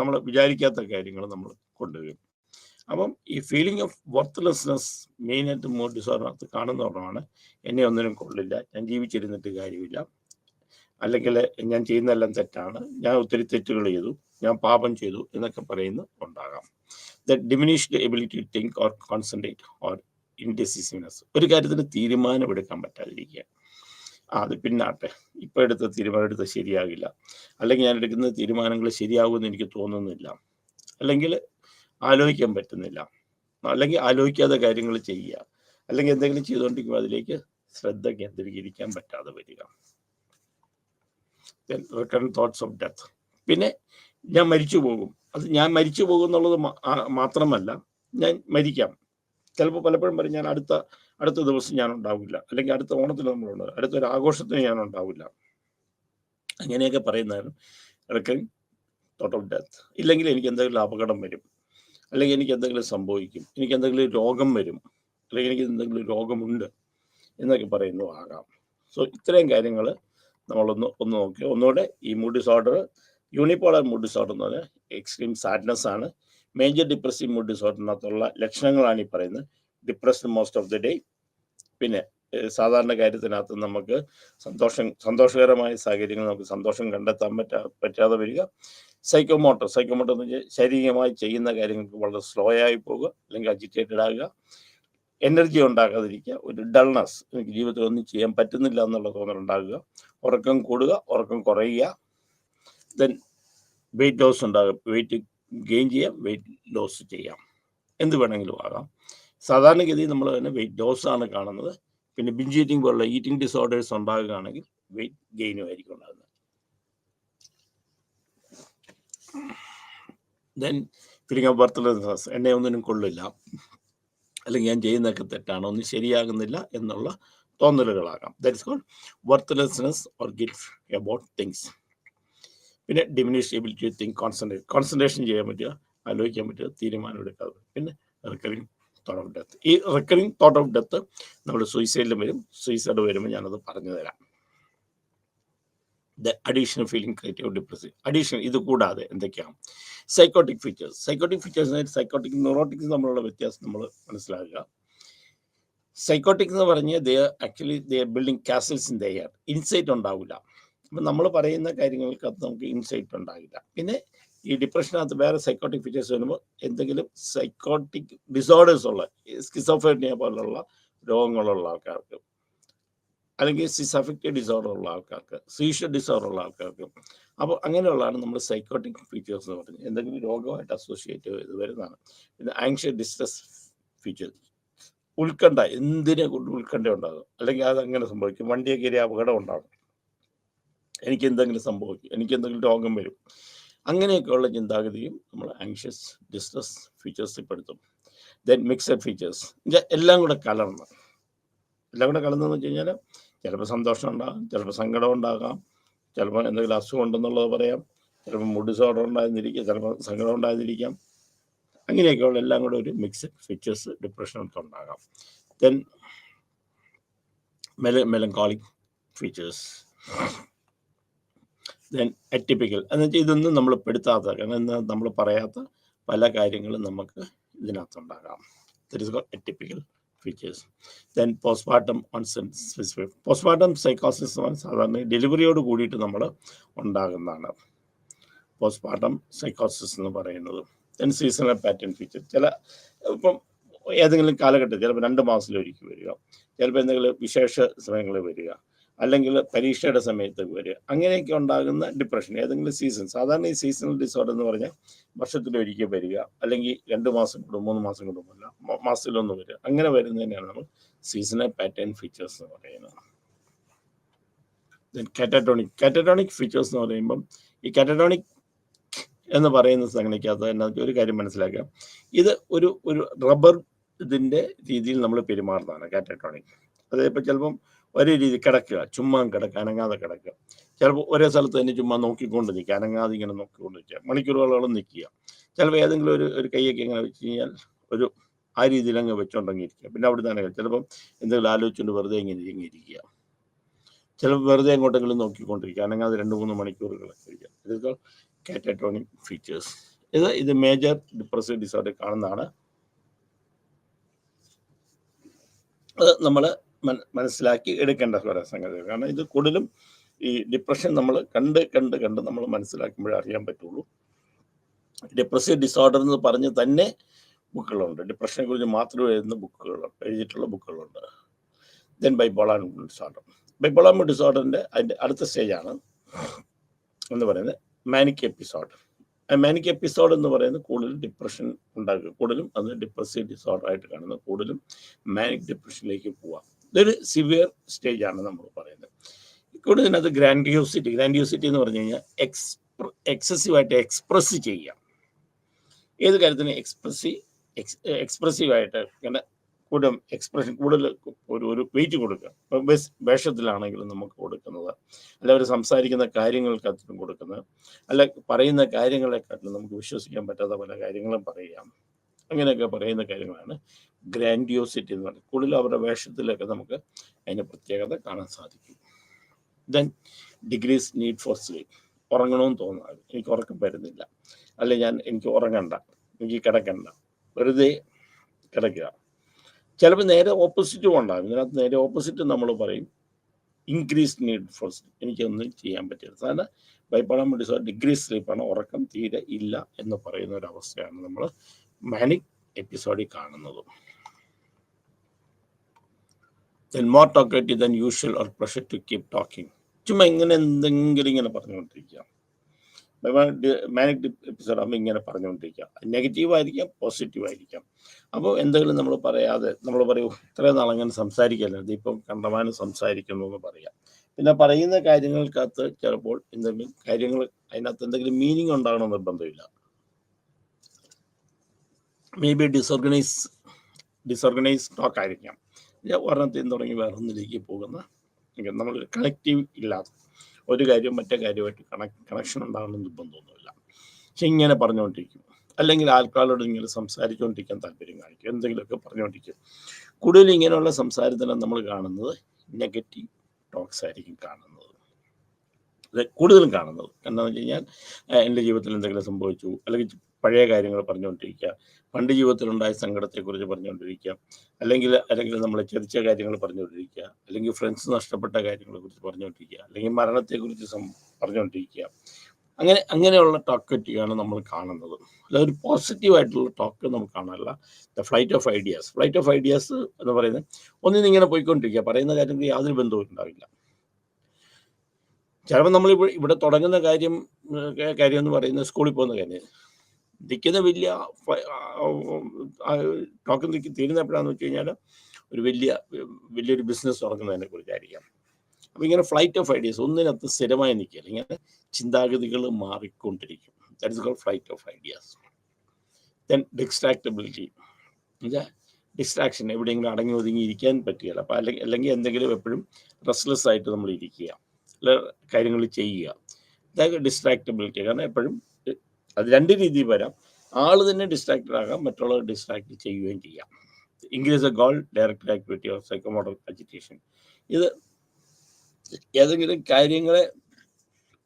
നമ്മൾ വിചാരിക്കാത്ത കാര്യങ്ങൾ നമ്മൾ കൊണ്ടുവരും. അപ്പം ഈ ഫീലിംഗ് ഓഫ് വർത്ത്ലെസ്നെസ് മെയിനായിട്ട് മൂഡ് ഡിസോർഡറിനകത്ത് കാണുന്ന ഒരെണ്ണമാണ്, എന്നെ ഒന്നിനും കൊള്ളില്ല, ഞാൻ ജീവിച്ചിരുന്നിട്ട് കാര്യമില്ല, അല്ലെങ്കിൽ ഞാൻ ചെയ്യുന്നതെല്ലാം തെറ്റാണ്, ഞാൻ ഒത്തിരി തെറ്റുകൾ ചെയ്തു, ഞാൻ പാപം ചെയ്തു എന്നൊക്കെ ഉണ്ടാകാം. The diminished ability to think or concentrate or indecisiveness, ഒരു കാര്യത്തിന് തീരുമാനമെടുക്കാൻ പറ്റാതിരിക്കുക. അത് പിന്നാട്ടെ, ഇപ്പോൾ എടുത്ത തീരുമാനം ശരിയാകില്ല, അല്ലെങ്കിൽ ഞാൻ എടുക്കുന്ന തീരുമാനങ്ങൾ ശരിയാകുമെന്ന് എനിക്ക് തോന്നുന്നില്ല, അല്ലെങ്കിൽ ആലോചിക്കാൻ പറ്റുന്നില്ല, അല്ലെങ്കിൽ ആലോചിക്കാതെ കാര്യങ്ങൾ ചെയ്യുക, അല്ലെങ്കിൽ എന്തെങ്കിലും ചെയ്തുകൊണ്ടിരിക്കുമ്പോൾ അതിലേക്ക് ശ്രദ്ധ കേന്ദ്രീകരിക്കാൻ പറ്റാതെ വരിക. Recurrent thoughts of death. പിന്നെ ഞാൻ മരിച്ചു പോകും, അത് ഞാൻ മരിച്ചു പോകും എന്നുള്ളത് മാത്രമല്ല, ഞാൻ മരിക്കാം. ചിലപ്പോൾ പലപ്പോഴും പറയും ഞാൻ അടുത്ത ദിവസം ഞാൻ ഉണ്ടാവില്ല, അല്ലെങ്കിൽ അടുത്ത ഓണത്തിന് നമ്മളുണ്ട്, അടുത്തൊരു ആഘോഷത്തിന് ഞാൻ ഉണ്ടാവില്ല, അങ്ങനെയൊക്കെ പറയുന്നതാണ് റിക്കറിംഗ് തോട്ട് ഓഫ് ഡെത്ത്. ഇല്ലെങ്കിൽ എനിക്ക് എന്തെങ്കിലും അപകടം വരും, അല്ലെങ്കിൽ എനിക്ക് എന്തെങ്കിലും സംഭവിക്കും, എനിക്ക് എന്തെങ്കിലും രോഗം വരും, അല്ലെങ്കിൽ എനിക്ക് എന്തെങ്കിലും രോഗമുണ്ട് എന്നൊക്കെ പറയുന്നതും ആകാം. സോ ഇത്രയും കാര്യങ്ങൾ നമ്മളൊന്ന് നോക്കി. ഒന്നുകൂടെ, ഈ മൂഡ് ഡിസോർഡർ, യൂണിപോളർ മൂഡ് ഡിസോർഡർ എന്ന് പറഞ്ഞാൽ എക്സ്ട്രീം സാഡ്നെസ് ആണ്. മേജർ ഡിപ്രസീവ് മൂഡ് ഡിസോർഡറിനകത്തുള്ള ലക്ഷണങ്ങളാണ് ഈ പറയുന്നത്. Depressed most of the day, പിന്നെ സാധാരണ കാര്യത്തിനകത്ത് നമുക്ക് സന്തോഷകരമായ സാഹചര്യങ്ങൾ നമുക്ക് സന്തോഷം കണ്ടെത്താൻ പറ്റാതെ വരിക. സൈക്കോമോട്ടർ എന്ന് വെച്ചാൽ ശാരീരികമായി ചെയ്യുന്ന കാര്യങ്ങൾക്ക് വളരെ സ്ലോ ആയി പോവുക, അല്ലെങ്കിൽ അജിറ്റേറ്റഡ് ആകുക, എനർജി ഉണ്ടാകാതിരിക്കുക, ഒരു ഡൾനെസ്, എനിക്ക് ജീവിതത്തിൽ ഒന്നും ചെയ്യാൻ പറ്റുന്നില്ല എന്നുള്ള തോന്നലുണ്ടാകുക, ഉറക്കം കൂടുക, ഉറക്കം കുറയുക. ദെൻ വെയിറ്റ് ലോസ് ഉണ്ടാകുക, വെയിറ്റ് ഗെയിൻ ചെയ്യാം, വെയിറ്റ് ലോസ് ചെയ്യാം, എന്ത് വേണമെങ്കിലും ആകാം. സാധാരണഗതിയിൽ നമ്മൾ തന്നെ വെയിറ്റ് ലോസ് ആണ് കാണുന്നത്. പിന്നെ ബിഞ്ച് ഈറ്റിംഗ് പോലുള്ള ഈറ്റിംഗ് ഡിസോർഡേഴ്സ് ഉണ്ടാകുകയാണെങ്കിൽ വെയിറ്റ് ഗെയിനും ആയിരിക്കും ഉണ്ടാകുന്നത്. ദെൻ ഫീലിംഗ് ഓഫ് വർത്ത്ലെസ്നെസ്, എന്നെ ഒന്നിനും കൊള്ളില്ല, അല്ലെങ്കിൽ ഞാൻ ചെയ്യുന്നതൊക്കെ തെറ്റാണ്, ഒന്നും ശരിയാകുന്നില്ല എന്നുള്ള തോന്നലുകളാകാം. That is called worthlessness or guilt about things. പിന്നെ diminished ability to think, concentration ചെയ്യാൻ പറ്റുക, ആലോചിക്കാൻ പറ്റുക, തീരുമാനം എടുക്കാതെ. പിന്നെ റിക്കറിംഗ് തോട്ട് ഓഫ് ഡെത്ത്. ഈ റിക്കറിംഗ് തോട്ട് ഓഫ് ഡെത്ത് നമ്മൾ സൂയിസൈഡിലും വരും. സൂയിസൈഡ് വരുമ്പോൾ ഞാനത് പറഞ്ഞു തരാം. The additional feeling creative depressive. Additional ഇത് കൂടാതെ എന്തൊക്കെയാണ് സൈക്കോട്ടിക് ഫീച്ചേഴ്സ്. സൈക്കോട്ടിക് ന്യൂറോട്ടിക്സ് തമ്മിലുള്ള വ്യത്യാസം നമ്മൾ മനസ്സിലാക്കുക. സൈക്കോട്ടിക് എന്ന് പറഞ്ഞാൽ they are building castles in the air. Insight ഉണ്ടാവില്ല. അപ്പം നമ്മൾ പറയുന്ന കാര്യങ്ങൾക്കകത്ത് നമുക്ക് ഇൻസൈറ്റ് ഉണ്ടാകില്ല. പിന്നെ ഈ ഡിപ്രഷനകത്ത് വേറെ സൈക്കോട്ടിക് ഫീച്ചേഴ്സ് വരുമ്പോൾ എന്തെങ്കിലും സൈക്കോട്ടിക് ഡിസോർഡേഴ്സ് ഉള്ള സ്കിസോഫ്രീനിയ പോലുള്ള രോഗങ്ങളുള്ള ആൾക്കാർക്ക്, അല്ലെങ്കിൽ സിസഫക്റ്റീവ് ഡിസോർഡർ ഉള്ള ആൾക്കാർക്ക്, സീഷ്യർ ഡിസോർഡർ ഉള്ള ആൾക്കാർക്ക്, അപ്പോൾ അങ്ങനെയുള്ളതാണ് നമ്മൾ സൈക്കോട്ടിക് ഫീച്ചേഴ്സ് എന്ന് പറയുന്നത്. എന്തെങ്കിലും രോഗമായിട്ട് അസോസിയേറ്റ് ചെയ്ത് വരുന്നതാണ്. പിന്നെ ആങ്ഷ്യസ് ഡിസ്ട്രെസ് ഫീച്ചേഴ്സ്, ഉത്കണ്ഠ, എന്തിനെ കൊണ്ട് ഉത്കണ്ഠ ഉണ്ടാകും, അല്ലെങ്കിൽ അതങ്ങനെ സംഭവിക്കും. വണ്ടിയെ കയറി അപകടം ഉണ്ടാകും, എനിക്ക് എന്തെങ്കിലും സംഭവിക്കും, എനിക്ക് എന്തെങ്കിലും രോഗം വരും, അങ്ങനെയൊക്കെയുള്ള ചിന്താഗതിയും നമ്മൾ ആങ്ഷ്യസ് ഡിസ്ട്രെസ് ഫീച്ചേഴ്സിൽ പെടുത്തും. ദെൻ മിക്സഡ് ഫീച്ചേഴ്സ്, എല്ലാം കൂടെ കലർന്ന്, കലർന്നെന്ന് വെച്ച് കഴിഞ്ഞാൽ ചിലപ്പോൾ സന്തോഷം ഉണ്ടാകാം, ചിലപ്പോൾ സങ്കടം ഉണ്ടാകാം, ചിലപ്പോൾ എന്തെങ്കിലും അസുഖം ഉണ്ടെന്നുള്ളത് പറയാം, ചിലപ്പോൾ മൂഡ് ഡിസോർഡർ ഉണ്ടായിരുന്നിരിക്കാം, ചിലപ്പോൾ സങ്കടം ഉണ്ടായിരുന്നിരിക്കാം. അങ്ങനെയൊക്കെയുള്ള എല്ലാം കൂടെ ഒരു മിക്സഡ് ഫീച്ചേഴ്സ് ഡിപ്രഷനകത്ത് ഉണ്ടാകാം. ദെൻ മെലങ്കോളിക് ഫീച്ചേഴ്സ്, ദെൻ അറ്റിപ്പിക്കൽ എന്ന് വെച്ചാൽ ഇതൊന്നും നമ്മൾ പെടുത്താത്ത, കാരണം നമ്മൾ പറയാത്ത പല കാര്യങ്ങളും നമുക്ക് ഇതിനകത്തുണ്ടാകാം. That is called atypical features. Then postmortem specific, postmortem സൈക്കോസിസ് സാധാരണ ഡെലിവറിയോട് കൂടിയിട്ട് നമ്മൾ ഉണ്ടാകുന്നതാണ് പോസ്റ്റ്മോർട്ടം സൈക്കോസിസ് എന്ന് പറയുന്നത്. ദെൻ സീസണൽ പാറ്റേൺ ഫീച്ചർ, ഇപ്പം ഏതെങ്കിലും കാലഘട്ടത്തിൽ ചിലപ്പോൾ 2 മാസത്തിലൊരിക്കൽ വരിക, ചിലപ്പോൾ എന്തെങ്കിലും വിശേഷ സമയങ്ങളിൽ വരിക, അല്ലെങ്കിൽ പരീക്ഷയുടെ സമയത്ത് വരിക, അങ്ങനെയൊക്കെ ഉണ്ടാകുന്ന ഡിപ്രഷൻ ഏതെങ്കിലും സീസൺ. സാധാരണ ഈ സീസണൽ ഡിസോർഡർ എന്ന് പറഞ്ഞാൽ വർഷത്തിലൊരിക്കൽ വരിക, അല്ലെങ്കിൽ 2 മാസം കൂടും, 3 മാസം കൂടുമല്ല, മാസത്തിലൊന്നും വരിക, അങ്ങനെ വരുന്നതിനാണ് നമ്മൾ സീസണൽ പാറ്റേൺ ഫീച്ചേഴ്സ് എന്ന് പറയുന്നത്. ദെൻ കാറ്ററ്റോണിക് ഫീച്ചേഴ്സ് എന്ന് പറയുമ്പം, ഈ കാറ്ററ്റോണിക് എന്ന് പറയുന്ന സംഗതിക്കകത്ത് എന്നാ ഒരു കാര്യം മനസ്സിലാക്കുക, ഇത് ഒരു റബ്ബർ ഇതിൻ്റെ രീതിയിൽ നമ്മൾ പെരുമാറുന്നതാണ് കാറ്ററ്റോണിക്. അതായത് ചിലപ്പം ഒരേ രീതി കിടക്കുക, ചുമ്മാ കിടക്കുക, അനങ്ങാതെ കിടക്കുക, ചിലപ്പോൾ ഒരേ സ്ഥലത്ത് തന്നെ ചുമ്മാ നോക്കിക്കൊണ്ട് നിൽക്കുക, അനങ്ങാതെ ഇങ്ങനെ നോക്കിക്കൊണ്ട് നിൽക്കുക, മണിക്കൂറുകളോളം നിൽക്കുക. ചിലപ്പോൾ ഏതെങ്കിലും ഒരു കൈയൊക്കെ ഇങ്ങനെ വെച്ച് കഴിഞ്ഞാൽ ആ രീതിയിൽ അങ്ങ് വെച്ചോണ്ടെങ്കിരിക്കുക. പിന്നെ അവിടെ തന്നെ ചിലപ്പം എന്തെങ്കിലും ആലോചിച്ചുകൊണ്ട് വെറുതെ ഇങ്ങനെ ഇരിക്കുക, ചിലപ്പോൾ വെറുതെ എങ്ങോട്ടെങ്കിലും നോക്കിക്കൊണ്ടിരിക്കുക, അനങ്ങാതെ 2-3 മണിക്കൂറുകളൊക്കെ ഇരിക്കുക. ഇതൊക്കെ കാറ്ററ്റോണിക് ഫീച്ചേഴ്സ്. ഇത് മേജർ ഡിപ്രസീവ് ഡിസോർഡർ കാണുന്നതാണ്. അത് നമ്മൾ മനസ്സിലാക്കി എടുക്കേണ്ട കുറെ സംഗതികൾ. കാരണം ഇത് കൂടുതലും ഈ ഡിപ്രഷൻ നമ്മൾ കണ്ട് നമ്മൾ മനസ്സിലാക്കുമ്പോഴേ അറിയാൻ പറ്റുള്ളൂ. ഡിപ്രസീവ് ഡിസോർഡർ എന്ന് പറഞ്ഞ് തന്നെ ബുക്കുകളുണ്ട്, ഡിപ്രഷനെ കുറിച്ച് മാത്രം എഴുതിയിട്ടുള്ള ബുക്കുകളുണ്ട്. Then bipolar disorder. ബൈപോളാർ ഡിസോർഡറിൻ്റെ അതിൻ്റെ അടുത്ത സ്റ്റേജാണ് എന്ന് പറയുന്നത് മാനിക് എപ്പിസോഡ്. മാനിക് എപ്പിസോഡ് എന്ന് പറയുന്നത് കൂടുതലും ഡിപ്രഷൻ ഉണ്ടാക്കുക, കൂടുതലും അത് ഡിപ്രസീവ് ഡിസോർഡർ ആയിട്ട് കാണുന്നത്, കൂടുതലും മാനിക് ഡിപ്രഷനിലേക്ക് പോവാം. ഇതൊരു സിവിയർ സ്റ്റേജാണ് നമ്മൾ പറയുന്നത്. കൂടുതലിനകത്ത് ഗ്രാൻഡിയോസിറ്റി എന്ന് പറഞ്ഞു കഴിഞ്ഞാൽ എക്സസീവായിട്ട് എക്സ്പ്രസ് ചെയ്യാം, ഏത് കാര്യത്തിനും എക്സ്പ്രസീവായിട്ട് ഇങ്ങനെ കൂടുതൽ എക്സ്പ്രഷൻ, കൂടുതൽ ഒരു വെയിറ്റ് കൊടുക്കുക. ഇപ്പോൾ വേഷത്തിലാണെങ്കിലും നമുക്ക് കൊടുക്കുന്നത്, അല്ല അവർ സംസാരിക്കുന്ന കാര്യങ്ങൾക്കകത്തും കൊടുക്കുന്നത്, അല്ല പറയുന്ന കാര്യങ്ങളെക്കാട്ടിലും നമുക്ക് വിശ്വസിക്കാൻ പറ്റാത്ത പല കാര്യങ്ങളും പറയാം. അങ്ങനെയൊക്കെ പറയുന്ന കാര്യങ്ങളാണ് ഗ്രാൻഡിയോസിറ്റി എന്ന് പറയുന്നത്. കൂടുതൽ അവരുടെ വേഷത്തിലൊക്കെ നമുക്ക് അതിൻ്റെ പ്രത്യേകത കാണാൻ സാധിക്കും. Then decreased need for sleep, ഉറങ്ങണമെന്ന് തോന്നാറ്, എനിക്ക് ഉറക്കം വരുന്നില്ല, അല്ലെ എനിക്ക് ഉറങ്ങണ്ട, എനിക്ക് കിടക്കണ്ട, വെറുതെ കിടക്കുക. ചിലപ്പോൾ നേരെ ഓപ്പോസിറ്റും ഉണ്ടാകും. ഇതിനകത്ത് നേരെ ഓപ്പോസിറ്റ് നമ്മൾ പറയും ഇൻക്രീസ് നീഡ് ഫോർ സ്ലീപ്പ്, എനിക്കൊന്നും ചെയ്യാൻ പറ്റില്ല. സാധാരണ ബൈപോളാർ ഡിസോർഡർ ഡിഗ്രീസ് സ്ലീപ്പാണ്, ഉറക്കം തീരെ ഇല്ല എന്ന് പറയുന്ന ഒരവസ്ഥയാണ് നമ്മൾ മാനിക് എപ്പിസോഡിൽ കാണുന്നത്. Then more talkative than usual or pressure to keep talking, ചുമ്മാ ഇങ്ങനെ എന്തെങ്കിലും ഇങ്ങനെ പറഞ്ഞുകൊണ്ടിരിക്കുക. മാനിക് എപ്പിസോഡ് ആകുമ്പോൾ ഇങ്ങനെ പറഞ്ഞുകൊണ്ടിരിക്കുക, നെഗറ്റീവായിരിക്കാം, പോസിറ്റീവായിരിക്കാം. അപ്പോൾ എന്തെങ്കിലും നമ്മൾ പറയാതെ നമ്മൾ പറയും ഇത്രയും നാളങ്ങനെ സംസാരിക്കല്ല, ഇതിപ്പം കണ്ടമാനം സംസാരിക്കുന്നു എന്ന് പറയാം. പിന്നെ പറയുന്ന കാര്യങ്ങൾക്കകത്ത് ചിലപ്പോൾ എന്തെങ്കിലും കാര്യങ്ങൾ അതിനകത്ത് എന്തെങ്കിലും മീനിങ് ഉണ്ടാകണമെന്ന് നിർബന്ധമില്ല. മേ ബി ഡിസോർഗനൈസ് ടോക്ക് ആയിരിക്കാം, ഒരെണ്ണത്തിൽ നിന്ന് തുടങ്ങി വേറെ ഒന്നിലേക്ക് പോകുന്ന, നമ്മൾ കണക്റ്റീവ് ഇല്ലാത്ത ഒരു കാര്യം മറ്റേ കാര്യമായിട്ട് കണക്ഷൻ ഉണ്ടാകണമെന്ന് നിർബന്ധമൊന്നുമില്ല. പക്ഷെ ഇങ്ങനെ പറഞ്ഞുകൊണ്ടിരിക്കും, അല്ലെങ്കിൽ ആൾക്കാരോട് ഇങ്ങനെ സംസാരിച്ചുകൊണ്ടിരിക്കാൻ താല്പര്യം കാണിക്കും, എന്തെങ്കിലുമൊക്കെ പറഞ്ഞുകൊണ്ടിരിക്കും. കൂടുതൽ ഇങ്ങനെയുള്ള സംസാരത്തിലാണ് നമ്മൾ കാണുന്നത് നെഗറ്റീവ് ടോക്സ് ആയിരിക്കും കാണുന്നത്, കൂടുതലും കാണുന്നത്. എന്താണെന്ന് വെച്ച് കഴിഞ്ഞാൽ എൻ്റെ ജീവിതത്തിൽ എന്തെങ്കിലും സംഭവിച്ചു, അല്ലെങ്കിൽ പഴയ കാര്യങ്ങൾ പറഞ്ഞുകൊണ്ടിരിക്കുക, പണ്ട് ജീവിതത്തിലുണ്ടായ സങ്കടത്തെക്കുറിച്ച് പറഞ്ഞുകൊണ്ടിരിക്കുക, അല്ലെങ്കിൽ നമ്മൾ ചതിച്ച കാര്യങ്ങൾ പറഞ്ഞുകൊണ്ടിരിക്കുക, അല്ലെങ്കിൽ ഫ്രണ്ട്സ് നഷ്ടപ്പെട്ട കാര്യങ്ങളെക്കുറിച്ച് പറഞ്ഞുകൊണ്ടിരിക്കുക, അല്ലെങ്കിൽ മരണത്തെക്കുറിച്ച് പറഞ്ഞുകൊണ്ടിരിക്കുക. അങ്ങനെയുള്ള ടോക്കറ്റിയാണ് നമ്മൾ കാണുന്നത്. അല്ലാതെ ഒരു പോസിറ്റീവായിട്ടുള്ള ടോക്ക് നമുക്ക് കാണാനല്ല. ദ ഫ്ലൈറ്റ് ഓഫ് ഐഡിയാസ് എന്ന് പറയുന്നത് ഒന്നിനും ഇങ്ങനെ പോയിക്കൊണ്ടിരിക്കുക, പറയുന്ന കാര്യത്തിൽ യാതൊരു ബന്ധവും ഉണ്ടാവില്ല. ചിലപ്പോൾ നമ്മൾ ഇവിടെ തുടങ്ങുന്ന കാര്യം എന്ന് പറയുന്നത് സ്കൂളിൽ പോകുന്ന കാര്യം നിൽക്കുന്ന ടോക്ക് തീരുന്ന എപ്പോഴാണെന്ന് വെച്ച് കഴിഞ്ഞാൽ വലിയൊരു ബിസിനസ് തുടങ്ങുന്നതിനെ കുറിച്ചായിരിക്കാം. അപ്പം ഇങ്ങനെ ഫ്ലൈറ്റ് ഓഫ് ഐഡിയാസ് ഒന്നിനകത്ത് സ്ഥിരമായി നിൽക്കില്ല, ഇങ്ങനെ ചിന്താഗതികൾ മാറിക്കൊണ്ടിരിക്കും. That is called flight of ideas. Then distractibility, distraction, എവിടെയെങ്കിലും അടങ്ങി ഒതുങ്ങി ഇരിക്കാൻ പറ്റുകയില്ല. അപ്പം അല്ലെങ്കിൽ എന്തെങ്കിലും എപ്പോഴും റെസ്റ്റ്ലെസ് ആയിട്ട് നമ്മൾ ഇരിക്കുക, കാര്യങ്ങൾ ചെയ്യുക, ഇതൊക്കെ ഡിസ്ട്രാക്റ്റബിലിറ്റി. കാരണം എപ്പോഴും അത് രണ്ട് രീതിയിൽ വരാം. ആൾ തന്നെ ഡിസ്ട്രാക്റ്റഡ് ആകാം, മറ്റുള്ളവർ ഡിസ്ട്രാക്ട് ചെയ്യുകയും ചെയ്യാം. Increase A goal directed activity of psychomotor agitation. ഇത് ഏതെങ്കിലും കാര്യങ്ങളെ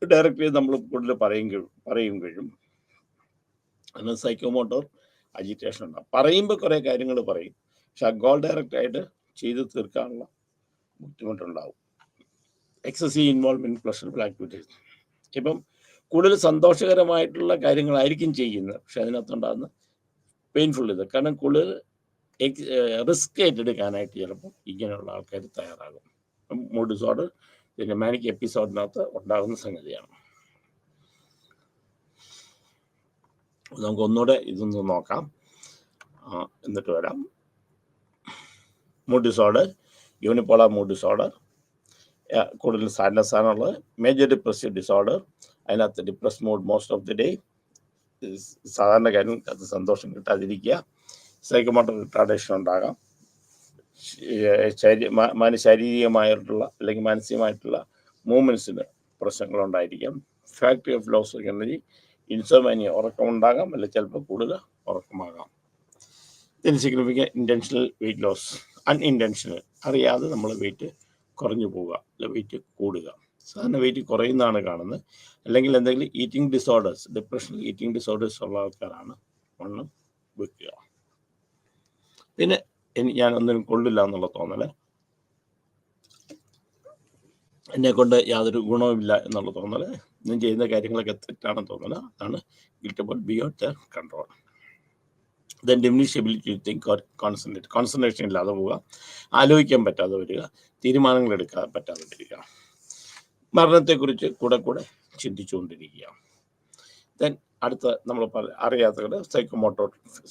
ഡയറക്റ്റ് ചെയ്ത് നമ്മൾ കൂടുതൽ പറയുമ്പോഴും അതിന് സൈക്കോമോട്ടോർ അജിറ്റേഷൻ ഉണ്ടാകും. പറയുമ്പോൾ കുറേ കാര്യങ്ങൾ പറയും, പക്ഷെ ആ ഗോൾ ഡയറക്റ്റ് ആയിട്ട് ചെയ്ത് തീർക്കാനുള്ള ബുദ്ധിമുട്ടുണ്ടാവും. Excessive involvement pleasurable activities. ഇപ്പം കൂടുതൽ സന്തോഷകരമായിട്ടുള്ള കാര്യങ്ങളായിരിക്കും ചെയ്യുന്നത്, പക്ഷെ അതിനകത്തുണ്ടാകുന്ന പെയിൻഫുൾ ഇത്. കാരണം കൂടുതൽ റിസ്ക് ഏറ്റെടുക്കാനായിട്ട് ചിലപ്പോൾ ഇങ്ങനെയുള്ള ആൾക്കാർ തയ്യാറാകും. മൂഡ് ഡിസോർഡർ പിന്നെ മാനിക് എപ്പിസോഡിനകത്ത് ഉണ്ടാകുന്ന സംഗതിയാണ്. നമുക്ക് ഒന്നുകൂടെ ഇതൊന്ന് നോക്കാം, എന്നിട്ട് വരാം. Mood disorder, unipolar mood disorder, കൂടുതൽ സാഡ്നെസ് ആണുള്ളത്. മേജർ ഡിപ്രസീവ് ഡിസോർഡർ, അതിനകത്ത് depress mood most of the day, സാധാരണ കാര്യം അത് സന്തോഷം കിട്ടാതിരിക്കുക. സൈക്കോമോട്ടർ റിട്ടാർഡേഷൻ ഉണ്ടാകാം, ശാരീരികമായിട്ടുള്ള അല്ലെങ്കിൽ മാനസികമായിട്ടുള്ള മൂവ്മെൻറ്റ്സിന് പ്രശ്നങ്ങളുണ്ടായിരിക്കാം. Factory of loss of energy, insomnia, ഉറക്കമുണ്ടാകാം, അല്ലെങ്കിൽ ചിലപ്പോൾ കൂടുതൽ ഉറക്കമാകാം. Significant intentional weight loss, unintentional, അറിയാതെ നമ്മൾ വെയിറ്റ് കുറഞ്ഞു പോവുക, അല്ല വെയിറ്റ് കൂടുക. സാധാരണ വെയിറ്റ് കുറയുന്നതാണ് കാണുന്നത്. അല്ലെങ്കിൽ എന്തെങ്കിലും ഈറ്റിംഗ് ഡിസോർഡേഴ്സ്, ഡിപ്രഷണൽ ഈറ്റിംഗ് ഡിസോർഡേഴ്സ് ഉള്ള ആൾക്കാരാണ് വണ്ണം വെക്കുക. പിന്നെ ഞാൻ ഒന്നിനും കൊള്ളില്ല എന്നുള്ള തോന്നല്, എന്നെ കൊണ്ട് യാതൊരു ഗുണവുമില്ല എന്നുള്ള തോന്നല്, ഞാൻ ചെയ്യുന്ന കാര്യങ്ങളൊക്കെ തെറ്റാണെന്ന് തോന്നല്, അതാണ് guilt about beyond the control. Then diminish ability to think or concentration ഇല്ലാതെ പോവുക, ആലോചിക്കാൻ പറ്റാതെ വരിക, തീരുമാനങ്ങൾ എടുക്കാൻ പറ്റാതെ വരിക, മരണത്തെക്കുറിച്ച് കൂടെ ചിന്തിച്ചുകൊണ്ടിരിക്കുക. ദെൻ അടുത്ത നമ്മൾ അറിയാത്തത്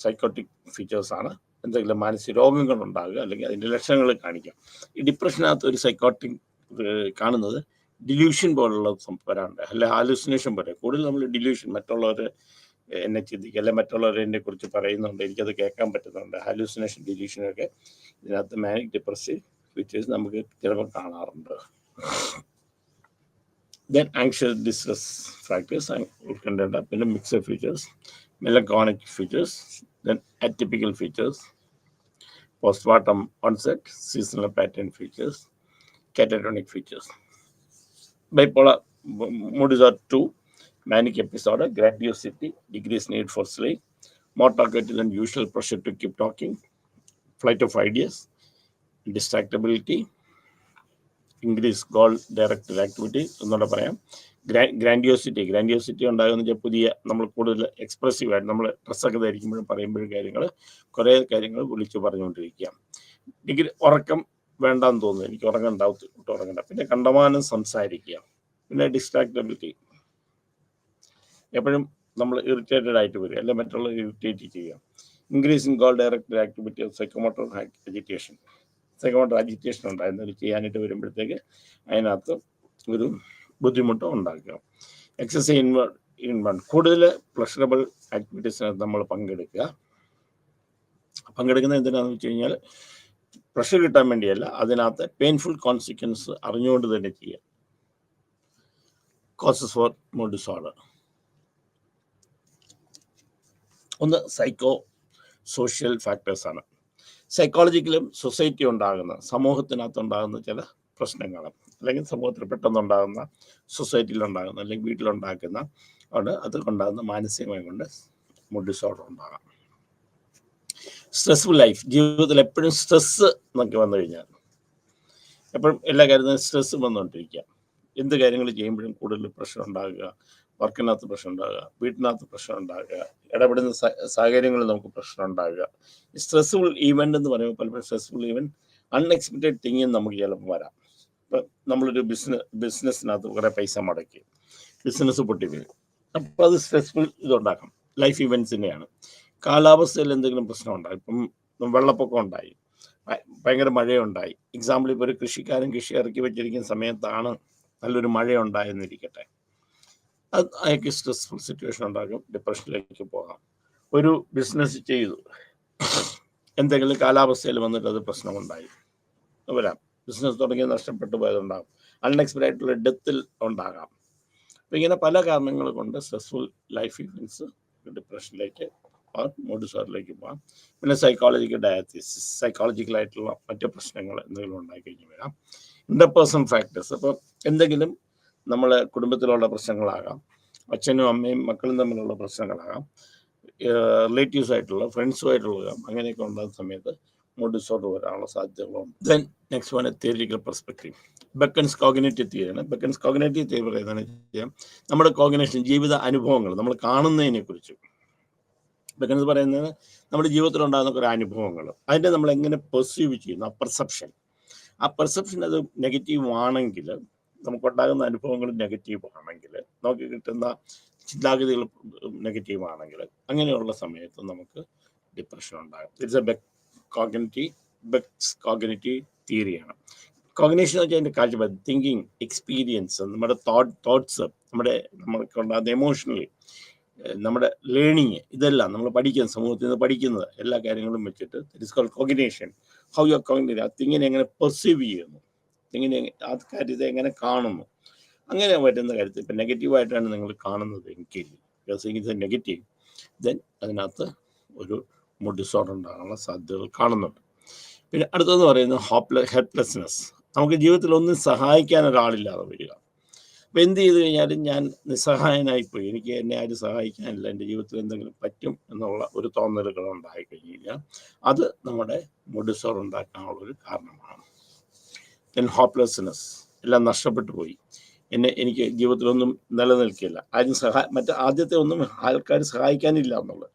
സൈക്കോട്ടിക് ഫീച്ചേഴ്സാണ്. എന്തെങ്കിലും മാനസിക രോഗങ്ങൾ ഉണ്ടാകുക, അല്ലെങ്കിൽ അതിൻ്റെ ലക്ഷണങ്ങൾ കാണിക്കാം. ഈ ഡിപ്രഷനകത്ത് ഒരു സൈക്കോട്ടിക് കാണുന്നത് ഡിലൂഷൻ പോലുള്ള വരാറുണ്ട്, അല്ലെ ഹാലുസിനേഷൻ പോലെ. കൂടുതൽ നമ്മൾ ഡിലൂഷൻ, മറ്റുള്ളവർ എന്നെ ചിന്തിക്കുക, അല്ലെ മറ്റുള്ളവർ എന്നെ കുറിച്ച് പറയുന്നുണ്ട്, എനിക്കത് കേൾക്കാൻ പറ്റുന്നുണ്ട്, ഹാലുസിനേഷൻ ഡിലൂഷനൊക്കെ ഇതിനകത്ത് മാനിക് ഡിപ്രസീവ് ഫീച്ചേഴ്സ് നമുക്ക് ചിലപ്പോൾ കാണാറുണ്ട്. ദെൻ ആങ്ഷ്യസ് ഡിസ്ട്രെസ് ഫാക്ടേഴ്സ് ഉൾക്കൊണ്ടേണ്ട, പിന്നെ mixed features, melancholic features, then atypical features, postpartum onset, seasonal pattern features, catatonic features. Bipolar mood disorder 2, manic episode, grandiosity, decreased need for sleep, more talkative than usual, pressure to keep talking, flight of ideas, distractibility, increased goal directed activity. ഒന്നുകൂടെ പറയാം, grandiosity ഉണ്ടാകുന്ന വെച്ചാൽ പുതിയ നമ്മൾ കൂടുതൽ എക്സ്പ്രസീവായിട്ട് നമ്മൾ ഡ്രസ്സൊക്കെ ധരിക്കുമ്പോഴും പറയുമ്പോഴും കുറേ കാര്യങ്ങൾ വിളിച്ചു പറഞ്ഞുകൊണ്ടിരിക്കുക. ഉറക്കം വേണ്ടാന്ന് തോന്നുന്നു, എനിക്ക് ഉറങ്ങണ്ട, ഉറങ്ങണ്ട. പിന്നെ കണ്ടമാനം സംസാരിക്കുക. പിന്നെ ഡിസ്ട്രാക്റ്റബിലിറ്റി, എപ്പോഴും നമ്മൾ ഇറിറ്റേറ്റഡ് ആയിട്ട് വരിക, അല്ലെങ്കിൽ മറ്റുള്ളവർ ഇറിറ്റേറ്റ് ചെയ്യുക. Increasing goal directed activity of psychomotor agitation, psychomotor agitation ഉണ്ടായിരുന്നത് ചെയ്യാനായിട്ട് വരുമ്പോഴത്തേക്ക് അതിനകത്ത് ഒരു ബുദ്ധിമുട്ട് ഉണ്ടാക്കുക. എക്സസൈസ് ഇൻവോൾവ്, കൂടുതൽ പ്ലഷറബിൾ ആക്ടിവിറ്റീസിനകത്ത് നമ്മൾ പങ്കെടുക്കുന്നത് എന്തിനാണെന്ന് വെച്ച് കഴിഞ്ഞാൽ പ്രഷർ കിട്ടാൻ വേണ്ടിയല്ല, അതിനകത്ത് പെയിൻഫുൾ കോൺസിക്വൻസ് അറിഞ്ഞുകൊണ്ട് തന്നെ ചെയ്യുക. കോസസ് ഫോർ മൂഡ് ഡിസോർഡർ, ഒന്ന് സൈക്കോ സോഷ്യൽ ഫാക്ടേഴ്സാണ്. സൈക്കോളജിക്കലും സൊസൈറ്റി ഉണ്ടാകുന്ന, സമൂഹത്തിനകത്തുണ്ടാകുന്ന ചില പ്രശ്നങ്ങൾ, അല്ലെങ്കിൽ സമൂഹത്തിൽ പെട്ടെന്നുണ്ടാകുന്ന, സൊസൈറ്റിയിലുണ്ടാകുന്ന, അല്ലെങ്കിൽ വീട്ടിലുണ്ടാക്കുന്ന അതുകൊണ്ടാകുന്ന മാനസികമായി കൊണ്ട് മൂഡ് ഡിസോർഡർ ഉണ്ടാകാം. സ്ട്രെസ്ഫുൾ ലൈഫ്, ജീവിതത്തിൽ എപ്പോഴും സ്ട്രെസ് എന്നൊക്കെ വന്നു കഴിഞ്ഞാൽ എപ്പോഴും എല്ലാ കാര്യത്തിനും സ്ട്രെസ് വന്നുകൊണ്ടിരിക്കുക. എന്ത് കാര്യങ്ങൾ ചെയ്യുമ്പോഴും കൂടുതൽ പ്രഷർ ഉണ്ടാകുക, വർക്കിനകത്ത് പ്രശ്നം ഉണ്ടാകുക, വീട്ടിനകത്ത് പ്രശ്നം ഉണ്ടാകുക, ഇടപെടുന്ന സാഹചര്യങ്ങളിൽ നമുക്ക് പ്രശ്നം ഉണ്ടാകുക. സ്ട്രെസ്ഫുൾ ഈവൻ്റ് എന്ന് പറയുമ്പോൾ പലപ്പോഴും സ്ട്രെസ്ഫുൾ ഈവൻ്റ് അൺഎക്സ്പെക്റ്റഡ് തിങ്ങിങ് നമുക്ക് ചിലപ്പോൾ വരാം. ഇപ്പം നമ്മളൊരു ബിസിനസ്സിനകത്ത് കുറേ പൈസ മുടക്കി ബിസിനസ് പൊട്ടി വീഴും. അപ്പോൾ അത് സ്ട്രെസ്ഫുൾ ഇതുണ്ടാക്കാം. ലൈഫ് ഇവൻസിനെയാണ്. കാലാവസ്ഥയിൽ എന്തെങ്കിലും പ്രശ്നം ഉണ്ടായി, ഇപ്പം വെള്ളപ്പൊക്കം ഉണ്ടായി, ഭയങ്കര മഴയുണ്ടായി. എക്സാമ്പിൾ ഇപ്പോൾ ഒരു കൃഷിക്കാരൻ കൃഷി ഇറക്കി വെച്ചിരിക്കുന്ന സമയത്താണ് നല്ലൊരു മഴയുണ്ടായെന്നിരിക്കട്ടെ, അത് അയാൾക്ക് സ്ട്രെസ്ഫുൾ സിറ്റുവേഷൻ ഉണ്ടാകും, ഡിപ്രഷനിലേക്ക് പോകാം. ഒരു ബിസിനസ് ചെയ്തു, എന്തെങ്കിലും കാലാവസ്ഥയിൽ വന്നിട്ട് അത് പ്രശ്നമുണ്ടായി വരാം. ബിസിനസ് തുടങ്ങി നഷ്ടപ്പെട്ടു പോയതുണ്ടാകും. അൺഎക്സ്പെക്റ്റഡ് ആയിട്ടുള്ള ഡെത്തിൽ ഉണ്ടാകാം. അപ്പം ഇങ്ങനെ പല കാരണങ്ങൾ കൊണ്ട് സ്ട്രെസ്ഫുൾ ലൈഫ് ഇവൻറ്റ്സ് ഡിപ്രഷനിലേക്ക് പോകാം, മൂഡ് ഡിസോർഡറിലേക്ക് പോകാം. പിന്നെ സൈക്കോളജിക്കലായിട്ടുള്ള മറ്റു പ്രശ്നങ്ങൾ എന്തെങ്കിലും ഉണ്ടായിക്കഴിഞ്ഞ് വരാം. ഇന്റർപേഴ്സണൽ ഫാക്ടേഴ്സ്, അപ്പം എന്തെങ്കിലും നമ്മളെ കുടുംബത്തിലുള്ള പ്രശ്നങ്ങളാകാം, അച്ഛനും അമ്മയും മക്കളും തമ്മിലുള്ള പ്രശ്നങ്ങളാകാം, റിലേറ്റീവ്സ് ആയിട്ടുള്ള ഫ്രണ്ട്സുമായിട്ടുള്ള അങ്ങനെയൊക്കെ ഉണ്ടാകുന്ന സമയത്ത് മൂഡ് ഡിസോർഡർ വരാനുള്ള സാധ്യതകളുണ്ട്. Then next one theoretical perspective. Beck's cognitive തിയറിയാണ്. ബെക്കൻസ് കോഗ്നിറ്റീവ് തിയറി പറയുന്നതെന്ന് നമ്മുടെ കോഗ്നിഷൻ, ജീവിത അനുഭവങ്ങൾ നമ്മൾ കാണുന്നതിനെ കുറിച്ച്. ബെക്കൻസ് പറയുന്നത് നമ്മുടെ ജീവിതത്തിൽ ഉണ്ടാകുന്ന കുറേ അനുഭവങ്ങൾ, അതിൻ്റെ നമ്മൾ എങ്ങനെ പെർസീവ് ചെയ്യുന്നു, ആ പെർസെപ്ഷൻ അത് നെഗറ്റീവ് ആണെങ്കിൽ, നമുക്കുണ്ടാകുന്ന അനുഭവങ്ങൾ നെഗറ്റീവ് ആണെങ്കിൽ, നമുക്ക് കിട്ടുന്ന ചിന്താഗതികൾ നെഗറ്റീവ് ആണെങ്കിൽ, അങ്ങനെയുള്ള സമയത്ത് നമുക്ക് ഡിപ്രഷൻ ഉണ്ടാകും. ഇറ്റ്സ് എ ബെക്സ് കോഗ്നിറ്റീവ് തിയറിയാണ്. കോഗ്നിഷൻ എന്ന് വെച്ചാൽ അതിൻ്റെ കാഴ്ചപ്പാട്, തിങ്കിങ്, എക്സ്പീരിയൻസ്, നമ്മുടെ തോട്ട്സ്, നമുക്കുണ്ടാകുന്ന എമോഷണലി, നമ്മുടെ ലേണിങ്, ഇതെല്ലാം നമ്മൾ പഠിക്കുന്ന സമൂഹത്തിൽ നിന്ന് പഠിക്കുന്നത് എല്ലാ കാര്യങ്ങളും വെച്ചിട്ട് it is called cognition. How you are cognitive, ആ തിങ്ങിനെ എങ്ങനെ പെർസീവ് ചെയ്യുന്നു, തിങ്ങിനെ ആ കാര്യത്തെ എങ്ങനെ കാണുന്നു, അങ്ങനെ പറ്റുന്ന കാര്യത്തിൽ ഇപ്പം നെഗറ്റീവായിട്ടാണ് നിങ്ങൾ കാണുന്നത് എങ്കിൽ, ബിക്കോസ് നെഗറ്റീവ്, ദെൻ അതിനകത്ത് ഒരു മൂഡ് ഡിസോർഡർ ഉണ്ടാകാനുള്ള സാധ്യതകൾ കാണുന്നുണ്ട്. പിന്നെ അടുത്തതെന്ന് പറയുന്നത് ഹെൽപ്ലെസ്നെസ്. നമുക്ക് ജീവിതത്തിൽ ഒന്നും സഹായിക്കാൻ ഒരാളില്ലാതെ വരിക. അപ്പോൾ എന്ത് ചെയ്ത് കഴിഞ്ഞാലും ഞാൻ നിസ്സഹായനായിപ്പോയി, എനിക്ക് എന്നെ ആരും സഹായിക്കാനില്ല, എൻ്റെ ജീവിതത്തിൽ എന്തെങ്കിലും പറ്റും എന്നുള്ള ഒരു തോന്നലുകൾ ഉണ്ടായി കഴിഞ്ഞ് കഴിഞ്ഞാൽ അത് നമ്മുടെ മൂഡ് ഡിസോർഡർ ഉണ്ടാക്കാനുള്ളൊരു കാരണമാണ്. ദെൻ ഹോപ്പ്ലെസ്നെസ്, എല്ലാം നഷ്ടപ്പെട്ടു പോയി, എനിക്ക് ജീവിതത്തിലൊന്നും നിലനിൽക്കില്ല, ആരും ആദ്യത്തെ ഒന്നും ആൾക്കാർ സഹായിക്കാനില്ല എന്നുള്ളത്.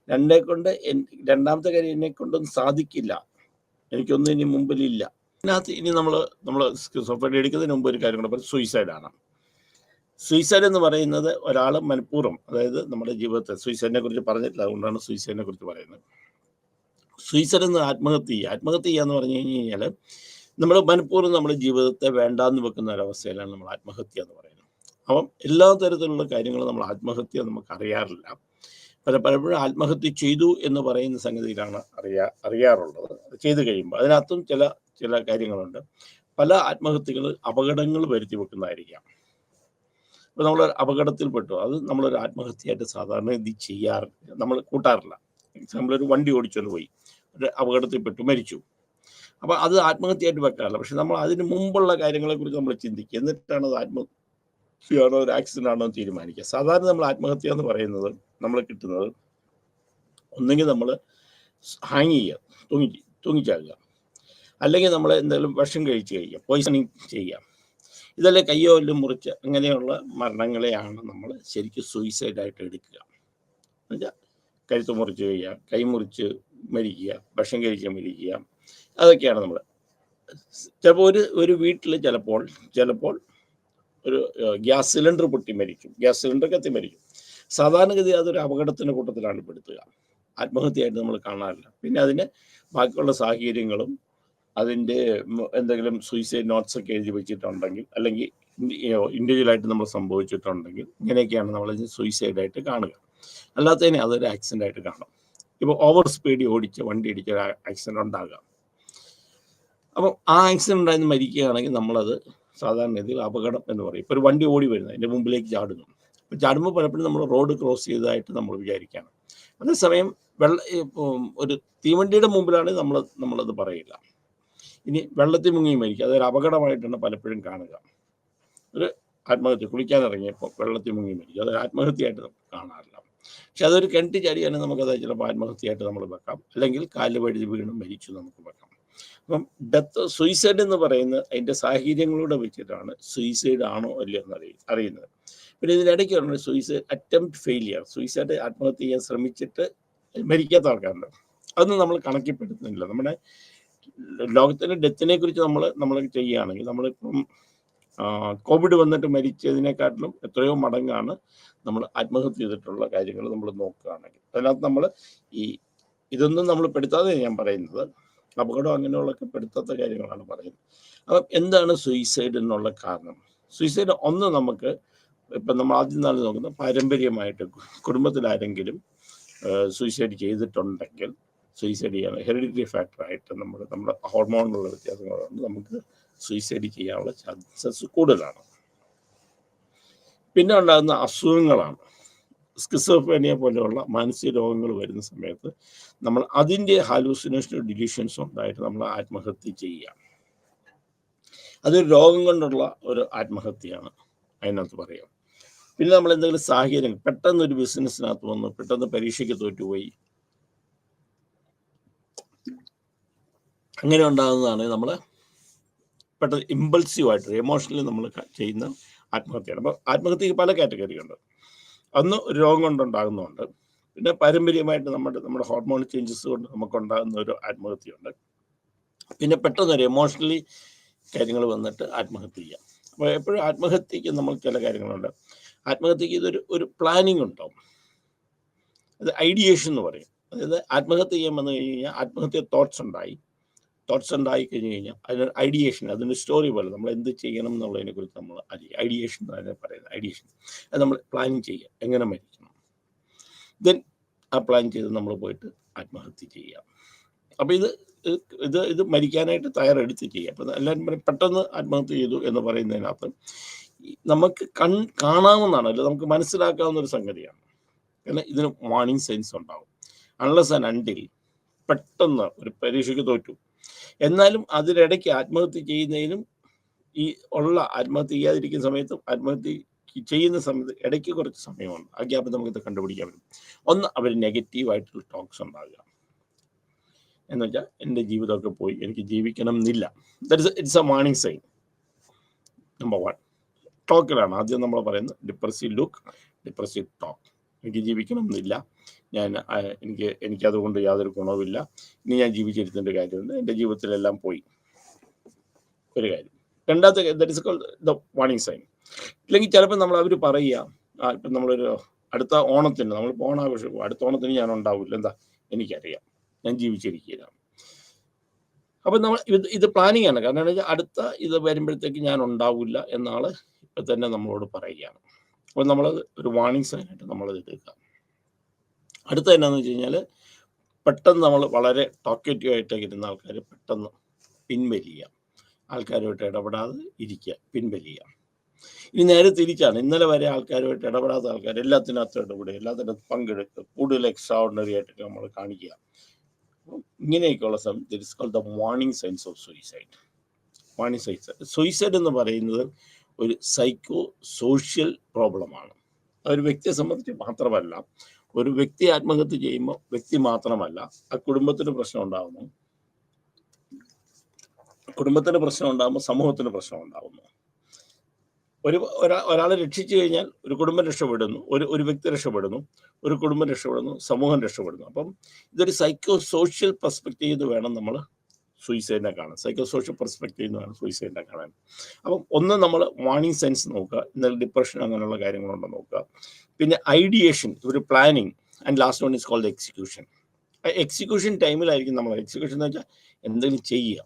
രണ്ടാമത്തെ കാര്യം, എന്നെക്കൊണ്ടൊന്നും സാധിക്കില്ല, എനിക്കൊന്നും ഇനി മുമ്പിലില്ല. ഇതിനകത്ത് ഇനി നമ്മൾ സ്കിസോഫ്രീനിയ എടുക്കുന്നതിന് മുമ്പ് ഒരു കാര്യം കൂടെ പറയും, സൂയിസൈഡാണ്. സൂയിസൈഡ് എന്ന് പറയുന്നത് ഒരാൾ മനഃപൂർവ്വം, അതായത് നമ്മുടെ ജീവിതത്തെ, സൂയിസൈഡിനെ കുറിച്ച് പറഞ്ഞിട്ടില്ല, അതുകൊണ്ടാണ് സൂയിസൈഡിനെ കുറിച്ച് പറയുന്നത്. സൂയിസൈഡ് എന്ന് ആത്മഹത്യ ചെയ്യുക എന്ന് പറഞ്ഞു കഴിഞ്ഞാൽ നമ്മൾ മനഃപൂർവ്വം നമ്മുടെ ജീവിതത്തെ വേണ്ടാന്ന് വെക്കുന്ന ഒരവസ്ഥയിലാണ് നമ്മൾ ആത്മഹത്യ എന്ന് പറയുന്നത്. അപ്പം എല്ലാ തരത്തിലുള്ള കാര്യങ്ങളും നമ്മൾ ആത്മഹത്യ നമുക്ക് അറിയാറില്ല. പലപ്പോഴും ആത്മഹത്യ ചെയ്തു എന്ന് പറയുന്ന സംഗതിയിലാണ് അറിയാറുള്ളത്. ചെയ്തു കഴിയുമ്പോൾ അതിനകത്തും ചില കാര്യങ്ങളുണ്ട്. പല ആത്മഹത്യകൾ അപകടങ്ങൾ വരുത്തി വെക്കുന്നതായിരിക്കാം. ഇപ്പോൾ നമ്മൾ അപകടത്തിൽപ്പെട്ടു, അത് നമ്മളൊരു ആത്മഹത്യയായിട്ട് സാധാരണ ഇത് ചെയ്യാറില്ല, നമ്മൾ കൂട്ടാറില്ല. നമ്മളൊരു വണ്ടി ഓടിച്ചുകൊണ്ട് പോയി ഒരു അപകടത്തിൽപ്പെട്ടു, മരിച്ചു. അപ്പോൾ അത് ആത്മഹത്യയായിട്ട് വെക്കാറില്ല. പക്ഷെ നമ്മൾ അതിന് മുമ്പുള്ള കാര്യങ്ങളെക്കുറിച്ച് നമ്മൾ ചിന്തിക്കുക, എന്നിട്ടാണ് അത് ആത്മഹത്യയാണോ ഒരു ആക്സിഡൻ്റ് ആണോ തീരുമാനിക്കുക. സാധാരണ നമ്മൾ ആത്മഹത്യ എന്ന് പറയുന്നത് നമ്മൾ കിട്ടുന്നത് ഒന്നെങ്കിൽ നമ്മൾ ഹാങ് ചെയ്യുക, തൂങ്ങിച്ചാകുക, അല്ലെങ്കിൽ നമ്മൾ എന്തെങ്കിലും വിഷം കഴിച്ച് കഴിയുക, പോയിസണിങ് ചെയ്യുക. ഇതെല്ലാം കയ്യോ എല്ലാം മുറിച്ച് അങ്ങനെയുള്ള മരണങ്ങളെയാണ് നമ്മൾ ശരിക്കും സൂയിസൈഡായിട്ട് എടുക്കുക. എന്നുവെച്ചാൽ കഴുത്ത് മുറിച്ച് കഴിയുക, കൈ മുറിച്ച് മരിക്കുക, വിഷം കഴിച്ച് മരിക്കുക, അതൊക്കെയാണ് നമ്മൾ. ചിലപ്പോൾ ഒരു വീട്ടിൽ ചിലപ്പോൾ ഒരു ഗ്യാസ് സിലിണ്ടർ പൊട്ടി മരിക്കും, ഗ്യാസ് സിലിണ്ടർ കത്തി മരിക്കും. സാധാരണഗതി അതൊരു അപകടത്തിൻ്റെ കൂട്ടത്തിലാണ് പെടുത്തുക, ആത്മഹത്യയായിട്ട് നമ്മൾ കാണാറില്ല. പിന്നെ അതിന് ബാക്കിയുള്ള സാഹചര്യങ്ങളും അതിൻ്റെ എന്തെങ്കിലും സൂയിസൈഡ് നോട്ട്സ് ഒക്കെ എഴുതി വെച്ചിട്ടുണ്ടെങ്കിൽ, അല്ലെങ്കിൽ ഇൻഡിവിജ്വലായിട്ട് നമ്മൾ സംഭവിച്ചിട്ടുണ്ടെങ്കിൽ, ഇങ്ങനെയൊക്കെയാണ് നമ്മളതിന് സൂയിസൈഡായിട്ട് കാണുക. അല്ലാത്തതിനെ അതൊരു ആക്സിഡൻ്റായിട്ട് കാണും. ഇപ്പോൾ ഓവർ സ്പീഡിൽ ഓടിച്ച് വണ്ടി ഇടിച്ച് ഒരു ആക്സിഡൻ്റ് ഉണ്ടാകുക. അപ്പം ആ ആക്സിഡൻ്റ് ഉണ്ടായി മരിക്കുകയാണെങ്കിൽ നമ്മളത് സാധാരണ രീതിയിൽ അപകടം എന്ന് പറയും. ഇപ്പോൾ ഒരു വണ്ടി ഓടി വരുന്നത് അതിൻ്റെ മുമ്പിലേക്ക് ചാടുന്നു, അപ്പോൾ ചാടുമ്പോൾ പലപ്പോഴും നമ്മൾ റോഡ് ക്രോസ് ചെയ്തതായിട്ട് നമ്മൾ വിചാരിക്കുകയാണ്. അതേസമയം ഒരു തീവണ്ടിയുടെ മുമ്പിലാണെങ്കിൽ നമ്മളത് പറയില്ല. ഇനി വെള്ളത്തിൽ മുങ്ങി മരിക്കുക, അതൊരു അപകടമായിട്ടാണ് പലപ്പോഴും കാണുക. ഒരു ആത്മഹത്യ, കുളിക്കാനിറങ്ങിയപ്പോൾ വെള്ളത്തിൽ മുങ്ങി മരിക്കുക, അതൊരു ആത്മഹത്യയായിട്ട് നമുക്ക് കാണാറില്ല. പക്ഷെ അതൊരു കിണറ്റി ചാടിയാണെങ്കിൽ നമുക്കത് ചിലപ്പോൾ ആത്മഹത്യയായിട്ട് നമ്മൾ വെക്കാം, അല്ലെങ്കിൽ കാല് വഴുതി വീണ് മരിച്ചു നമുക്ക് വെക്കാം. അപ്പം സൂയിസൈഡ് എന്ന് പറയുന്നത് അതിൻ്റെ സാഹചര്യങ്ങളൂടെ വെച്ചിട്ടാണ് സൂയിസൈഡ് ആണോ അല്ലയോ എന്ന് അറിയുന്നത്. പിന്നെ ഇതിനിടയ്ക്ക് പറഞ്ഞ സൂയിസൈഡ് അറ്റംപ്റ്റ് ഫെയിലിയർ, സൂയിസൈഡ് ആത്മഹത്യ ചെയ്യാൻ ശ്രമിച്ചിട്ട് മരിക്കാത്ത ആൾക്കാരുണ്ട്. അതൊന്നും നമ്മൾ കണക്കിൽപ്പെടുത്തുന്നില്ല. നമ്മുടെ ലോകത്തിലെ ഡെത്തിനെ കുറിച്ച് നമ്മൾ ചെയ്യുകയാണെങ്കിൽ നമ്മളിപ്പം കോവിഡ് വന്നിട്ട് മരിച്ചതിനെക്കാട്ടിലും എത്രയോ മടങ്ങാണ് നമ്മൾ ആത്മഹത്യ ചെയ്തിട്ടുള്ള കാര്യങ്ങൾ നമ്മൾ നോക്കുകയാണെങ്കിൽ. അതിനകത്ത് നമ്മൾ ഇതൊന്നും നമ്മൾ പെടുത്താതെ ഞാൻ പറയുന്നത്, അപകടം അങ്ങനെയുള്ളൊക്കെ പെടുത്താത്ത കാര്യങ്ങളാണ് പറയുന്നത്. അപ്പം എന്താണ് സൂയിസൈഡ് എന്നുള്ള കാരണം? സൂയിസൈഡ് ഒന്ന് നമുക്ക് ഇപ്പം നമ്മൾ ആദ്യം നാൾ നോക്കുന്നത് പാരമ്പര്യമായിട്ട് കുടുംബത്തിൽ ആരെങ്കിലും സൂയിസൈഡ് ചെയ്തിട്ടുണ്ടെങ്കിൽ സൂയിസൈഡ് ചെയ്യാൻ ഹെറിഡിറ്ററി ഫാക്ടറായിട്ട് നമ്മുടെ ഹോർമോണിലുള്ള വ്യത്യാസങ്ങളുണ്ട്, നമുക്ക് സൂയിസൈഡ് ചെയ്യാനുള്ള ചാൻസസ് കൂടുതലാണ്. പിന്നെ ഉണ്ടാകുന്ന അസുഖങ്ങളാണ്. സ്കിസോഫ്രീനിയ പോലെയുള്ള മാനസിക രോഗങ്ങൾ വരുന്ന സമയത്ത് നമ്മൾ അതിൻ്റെ ഹാലൂസിനേഷനും ഡിലൂഷൻസും ഉണ്ടായിട്ട് നമ്മൾ ആത്മഹത്യ ചെയ്യുക. അതൊരു രോഗം കൊണ്ടുള്ള ഒരു ആത്മഹത്യയാണ് അതിനകത്ത് പറയാം. പിന്നെ നമ്മൾ എന്തെങ്കിലും സാഹചര്യം, പെട്ടെന്ന് ഒരു ബിസിനസ്സിനകത്ത് വന്നു, പെട്ടെന്ന് പരീക്ഷയ്ക്ക് തോറ്റുപോയി, അങ്ങനെ ഉണ്ടാകുന്നതാണ് നമ്മൾ പെട്ടെന്ന് ഇമ്പൾസീവായിട്ട് എമോഷണലി നമ്മൾ ചെയ്യുന്ന ആത്മഹത്യയാണ്. അപ്പോൾ ആത്മഹത്യക്ക് പല കാറ്റഗറി ഉണ്ട്. അന്ന് ഒരു രോഗം കൊണ്ടുണ്ടാകുന്നുണ്ട്, പിന്നെ പാരമ്പര്യമായിട്ട് നമ്മുടെ ഹോർമോൺ ചേഞ്ചസ് കൊണ്ട് നമുക്കുണ്ടാകുന്ന ഒരു ആത്മഹത്യയുണ്ട്, പിന്നെ പെട്ടെന്ന് ഒരു എമോഷണലി കാര്യങ്ങൾ വന്നിട്ട് ആത്മഹത്യ ചെയ്യാം. അപ്പോൾ എപ്പോഴും ആത്മഹത്യക്ക് നമ്മൾ ചില കാര്യങ്ങളുണ്ട്. ആത്മഹത്യക്ക് ഒരു പ്ലാനിങ് ഉണ്ടാവും, അത് ഐഡിയേഷൻ എന്ന് പറയും. അതായത് ആത്മഹത്യ ചെയ്യാൻ വന്നു കഴിഞ്ഞ് കഴിഞ്ഞാൽ ആത്മഹത്യ തോട്ട്സ് ഉണ്ടായി കഴിഞ്ഞ് കഴിഞ്ഞാൽ അതിനൊരു ഐഡിയേഷൻ, അതിൻ്റെ സ്റ്റോറി പോലെ നമ്മൾ എന്ത് ചെയ്യണം എന്നുള്ളതിനെ കുറിച്ച് നമ്മൾ ഐഡിയേഷൻ എന്നാണ് പറയുന്നത്. ഐഡിയേഷൻ അത് നമ്മൾ പ്ലാനിങ് ചെയ്യുക, എങ്ങനെ മരിക്കണം, ദെൻ ആ പ്ലാൻ ചെയ്ത് നമ്മൾ പോയിട്ട് ആത്മഹത്യ ചെയ്യുക. അപ്പോൾ ഇത് മരിക്കാനായിട്ട് തയ്യാറെടുത്ത് ചെയ്യുക. അപ്പം എല്ലാവരും പറയും പെട്ടെന്ന് ആത്മഹത്യ ചെയ്തു എന്ന് പറയുന്നതിനകത്ത് നമുക്ക് കാണാവുന്നതാണ്, അല്ല നമുക്ക് മനസ്സിലാക്കാവുന്ന ഒരു സംഗതിയാണ്. കാരണം ഇതിന് വാർണിംഗ് സൈൻസ് ഉണ്ടാവും. അൺലെസ് ആൻഡ് അണ്ടിൽ പെട്ടെന്ന് ഒരു പരീക്ഷയ്ക്ക് തോറ്റു, എന്നാലും അതിനിടയ്ക്ക് ആത്മഹത്യ ചെയ്യുന്നതിനും ഈ ആത്മഹത്യ ചെയ്യാതിരിക്കുന്ന സമയത്തും ആത്മഹത്യ ചെയ്യുന്ന സമയത്ത് ഇടയ്ക്ക് കുറച്ച് സമയമുണ്ട്. ആ ഗ്യാപ്പ് നമുക്കിത് കണ്ടുപിടിക്കാൻ പറ്റും. ഒന്ന്, അവർ നെഗറ്റീവായിട്ടുള്ള ടോക്സ് ഉണ്ടാകുക, എന്ന് വെച്ചാൽ എൻ്റെ ജീവിതമൊക്കെ പോയി, എനിക്ക് ജീവിക്കണം എന്നില്ല. It's a warning sign. Number 1 ടോക്കിലാണ് ആദ്യം നമ്മൾ പറയുന്നത്. Depressive look, depressive talk. എനിക്ക് ജീവിക്കണം എന്നില്ല, എനിക്കതുകൊണ്ട് യാതൊരു ഗുണവുമില്ല, ഇനി ഞാൻ ജീവിച്ചിരുത്തേണ്ട കാര്യമുണ്ട്, എൻ്റെ ജീവിതത്തിലെല്ലാം പോയി, ഒരു കാര്യം. രണ്ടാമത്തെ that is called the warning sign. ഇല്ലെങ്കിൽ ചിലപ്പോൾ അവർ പറയുക, ഇപ്പം നമ്മളൊരു അടുത്ത ഓണത്തിന് നമ്മളിപ്പോൾ ഓണാഘോഷം, അടുത്ത ഓണത്തിന് ഞാൻ ഉണ്ടാവില്ല, എന്താ എനിക്കറിയാം, ഞാൻ ജീവിച്ചിരിക്കില്ല. അപ്പം നമ്മൾ ഇത് പ്ലാനിങ് ആണ്. കാരണം എന്താ വെച്ചാൽ അടുത്ത ഇത് വരുമ്പോഴത്തേക്ക് ഞാൻ ഉണ്ടാവില്ല എന്നാൾ ഇപ്പം തന്നെ നമ്മളോട് പറയുകയാണ്. അപ്പോൾ നമ്മളത് ഒരു വാർണിംഗ് സൈനായിട്ട് നമ്മളത് എടുക്കുക. അടുത്ത എന്നാന്ന് വെച്ച് കഴിഞ്ഞാൽ പെട്ടെന്ന് നമ്മൾ വളരെ ടോക്കേറ്റീവ് ആയിട്ടൊക്കെ ഇരുന്ന ആൾക്കാർ പെട്ടെന്ന് പിൻവലിയുക, ആൾക്കാരുമായിട്ട് ഇടപെടാതെ ഇരിക്കുക, പിൻവലിയുക. ഇനി നേരെ തിരിച്ചാണ്, ഇന്നലെ വരെ ആൾക്കാരുമായിട്ട് ഇടപെടാത്ത ആൾക്കാർ എല്ലാത്തിനകത്തും ഇടപെടുക, എല്ലാത്തിനകത്തും പങ്കെടുക്കുക, കൂടുതൽ എക്സ്ട്രാ ഓർഡിനറി ആയിട്ടൊക്കെ നമ്മൾ കാണിക്കുക. ഇങ്ങനെയൊക്കെയുള്ള this is called the warning signs of suicide. Warning signs. Suicide എന്ന് പറയുന്നത് ഒരു സൈക്കോ സോഷ്യൽ പ്രോബ്ലമാണ്. ഒരു വ്യക്തിയെ സംബന്ധിച്ച് മാത്രമല്ല, ഒരു വ്യക്തി ആത്മഹത്യ ചെയ്യുമ്പോൾ വ്യക്തി മാത്രമല്ല, ആ കുടുംബത്തിന് പ്രശ്നം ഉണ്ടാകുന്നു, കുടുംബത്തിന് പ്രശ്നം ഉണ്ടാകുമ്പോൾ സമൂഹത്തിന് പ്രശ്നം ഉണ്ടാകുന്നു. ഒരാളെ രക്ഷിച്ചു കഴിഞ്ഞാൽ ഒരു കുടുംബം രക്ഷപ്പെടുന്നു, ഒരു വ്യക്തി രക്ഷപ്പെടുന്നു, ഒരു കുടുംബം രക്ഷപ്പെടുന്നു, സമൂഹം രക്ഷപ്പെടുന്നു. അപ്പം ഇതൊരു സൈക്കോ സോഷ്യൽ പെർസ്പെക്റ്റീവ് എന്ന് വേണം നമ്മൾ സൂയിസൈഡിനെ കാണാൻ. സൈക്കോ സോഷ്യൽ പെർസ്പെക്റ്റീവ് എന്ന് വേണം സൂയിസൈഡിനെ കാണാൻ. അപ്പം ഒന്ന് നമ്മൾ വാർണിംഗ് സൈൻസ് നോക്കുക, ഇന്നലെ ഡിപ്രഷൻ അങ്ങനെയുള്ള കാര്യങ്ങളുണ്ടോ നോക്കുക. പിന്നെ ഐഡിയേഷൻ, ഒരു planning, and last one is called execution. Execution ടൈമിലായിരിക്കും നമ്മൾ, എക്സിക്യൂഷൻ എന്ന് വെച്ചാൽ എന്തെങ്കിലും ചെയ്യുക.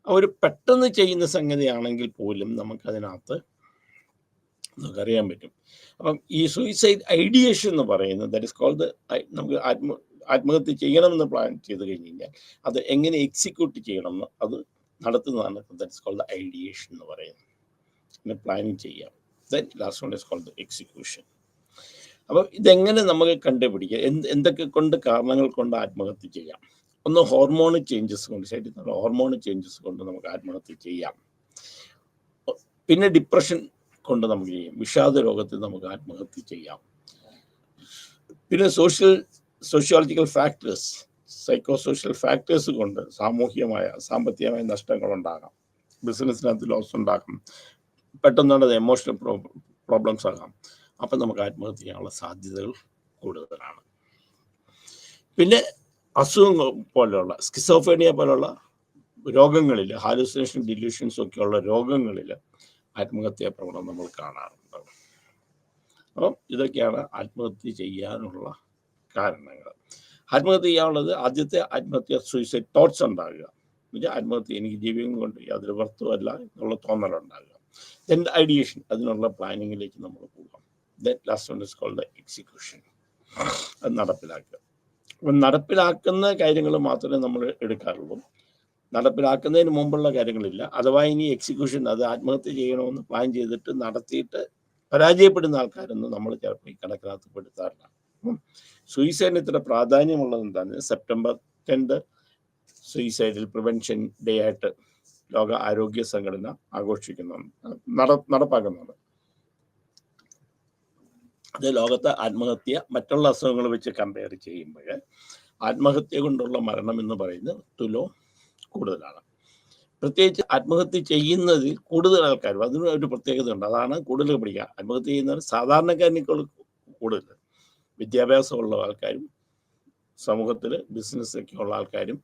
ഒരു പെട്ടെന്ന് ചെയ്യുന്ന സംഗതിയാണെങ്കിൽ പോലും നമുക്കതിനകത്ത് നമുക്കറിയാൻ പറ്റും. അപ്പം ഈ സൂയിസൈഡ് ഐഡിയേഷൻ എന്ന് പറയുന്നത് ദാറ്റ് ഇസ് കോൾഡ് നമുക്ക് ആത്മഹത്യ ചെയ്യണമെന്ന് പ്ലാൻ ചെയ്ത് കഴിഞ്ഞ് കഴിഞ്ഞാൽ അത് എങ്ങനെ എക്സിക്യൂട്ട് ചെയ്യണമെന്ന് അത് നടത്തുന്നതാണ് ദാറ്റ് ഇസ് കോൾഡ് ഐഡിയേഷൻ എന്ന് പറയുന്നത്. പിന്നെ പ്ലാനിങ് ചെയ്യാം. Then last one is called execution. അപ്പം ഇതെങ്ങനെ നമുക്ക് കണ്ടുപിടിക്കാം, എന്തൊക്കെ കൊണ്ട് കാരണങ്ങൾ കൊണ്ട് ആത്മഹത്യ ചെയ്യാം? ഒന്ന്, ഹോർമോൺ ചേഞ്ചസ് കൊണ്ട്, ശരീരത്തിലുള്ള ഹോർമോൺ ചേഞ്ചസ് കൊണ്ട് നമുക്ക് ആത്മഹത്യ ചെയ്യാം. പിന്നെ ഡിപ്രഷൻ കൊണ്ട് നമുക്ക് ചെയ്യാം, വിഷാദ രോഗത്തിൽ നമുക്ക് ആത്മഹത്യ ചെയ്യാം. പിന്നെ sociological factors, psycho social factors കൊണ്ട് സാമ്പത്തികമായ നഷ്ടങ്ങളുണ്ടാകാം, ബിസിനസ്സിനകത്ത് ലോസ് ഉണ്ടാകും, പെട്ടെന്നുള്ളത് എമോഷണൽ പ്രോബ്ലംസ് ആകാം. അപ്പം നമുക്ക് ആത്മഹത്യ ചെയ്യാനുള്ള സാധ്യതകൾ കൂടുതലാണ്. പിന്നെ അസുഖങ്ങൾ പോലെയുള്ള സ്കിസോഫ്രീനിയ പോലുള്ള രോഗങ്ങളിൽ, ഹാലുസിനേഷൻ ഡിലൂഷൻസ് ഒക്കെയുള്ള രോഗങ്ങളിൽ ആത്മഹത്യാ പ്രവണത നമ്മൾ കാണാറുണ്ട്. അപ്പം ഇതൊക്കെയാണ് ആത്മഹത്യ ചെയ്യാനുള്ള കാരണങ്ങൾ. ആത്മഹത്യ ചെയ്യാനുള്ളത്, ആദ്യത്തെ ആത്മഹത്യ സൂയിസൈഡ് തോട്ട്സ് ഉണ്ടാകുക. ആത്മഹത്യ എനിക്ക് ജീവിതം കൊണ്ട് യാതൊരു വസ്തുവല്ല എന്നുള്ള തോന്നലുണ്ടാകുക. ദെൻ ഐഡിയേഷൻ, അതിനുള്ള പ്ലാനിങ്ങിലേക്ക് നമ്മൾ പോകാം. Then last one is called execution, അത് നടപ്പിലാക്കുക. അപ്പം നടപ്പിലാക്കുന്ന കാര്യങ്ങൾ മാത്രമേ നമ്മൾ എടുക്കാറുള്ളൂ. നടപ്പിലാക്കുന്നതിന് മുമ്പുള്ള കാര്യങ്ങളില്ല. അഥവാ ഇനി എക്സിക്യൂഷൻ, അത് ആത്മഹത്യ ചെയ്യണമെന്ന് പ്ലാൻ ചെയ്തിട്ട് നടത്തിയിട്ട് പരാജയപ്പെടുന്ന ആൾക്കാരൊന്നും നമ്മൾ ചിലപ്പോൾ ഈ കണക്കിനകത്ത് പെടുത്താറില്ല. സൂയിസൈഡിന് ഇത്ര പ്രാധാന്യമുള്ളത് എന്താണ്? സെപ്റ്റംബർ 10 സൂയിസൈഡിൽ പ്രിവെൻഷൻ ഡേ ആയിട്ട് ലോക ആരോഗ്യ സംഘടന ആഘോഷിക്കുന്നുണ്ട്, നടപ്പാക്കുന്നുണ്ട്. അത് ലോകത്തെ ആത്മഹത്യ മറ്റുള്ള അസുഖങ്ങൾ വെച്ച് കമ്പയർ ചെയ്യുമ്പോൾ ആത്മഹത്യ കൊണ്ടുള്ള മരണം എന്ന് പറയുന്നത് തുലോ കൂടുതലാണ്. പ്രത്യേകിച്ച് ആത്മഹത്യ ചെയ്യുന്നതിൽ കൂടുതൽ ആൾക്കാരും, അതിന് ഒരു പ്രത്യേകത ഉണ്ട്. അതാണ് കൂടുതൽ പഠിക്കുക. ആത്മഹത്യ ചെയ്യുന്നവർ സാധാരണക്കാരനേക്കാൾ കൂടുതൽ വിദ്യാഭ്യാസമുള്ള ആൾക്കാരും സമൂഹത്തിൽ ബിസിനസ്സൊക്കെ ഉള്ള ആൾക്കാരും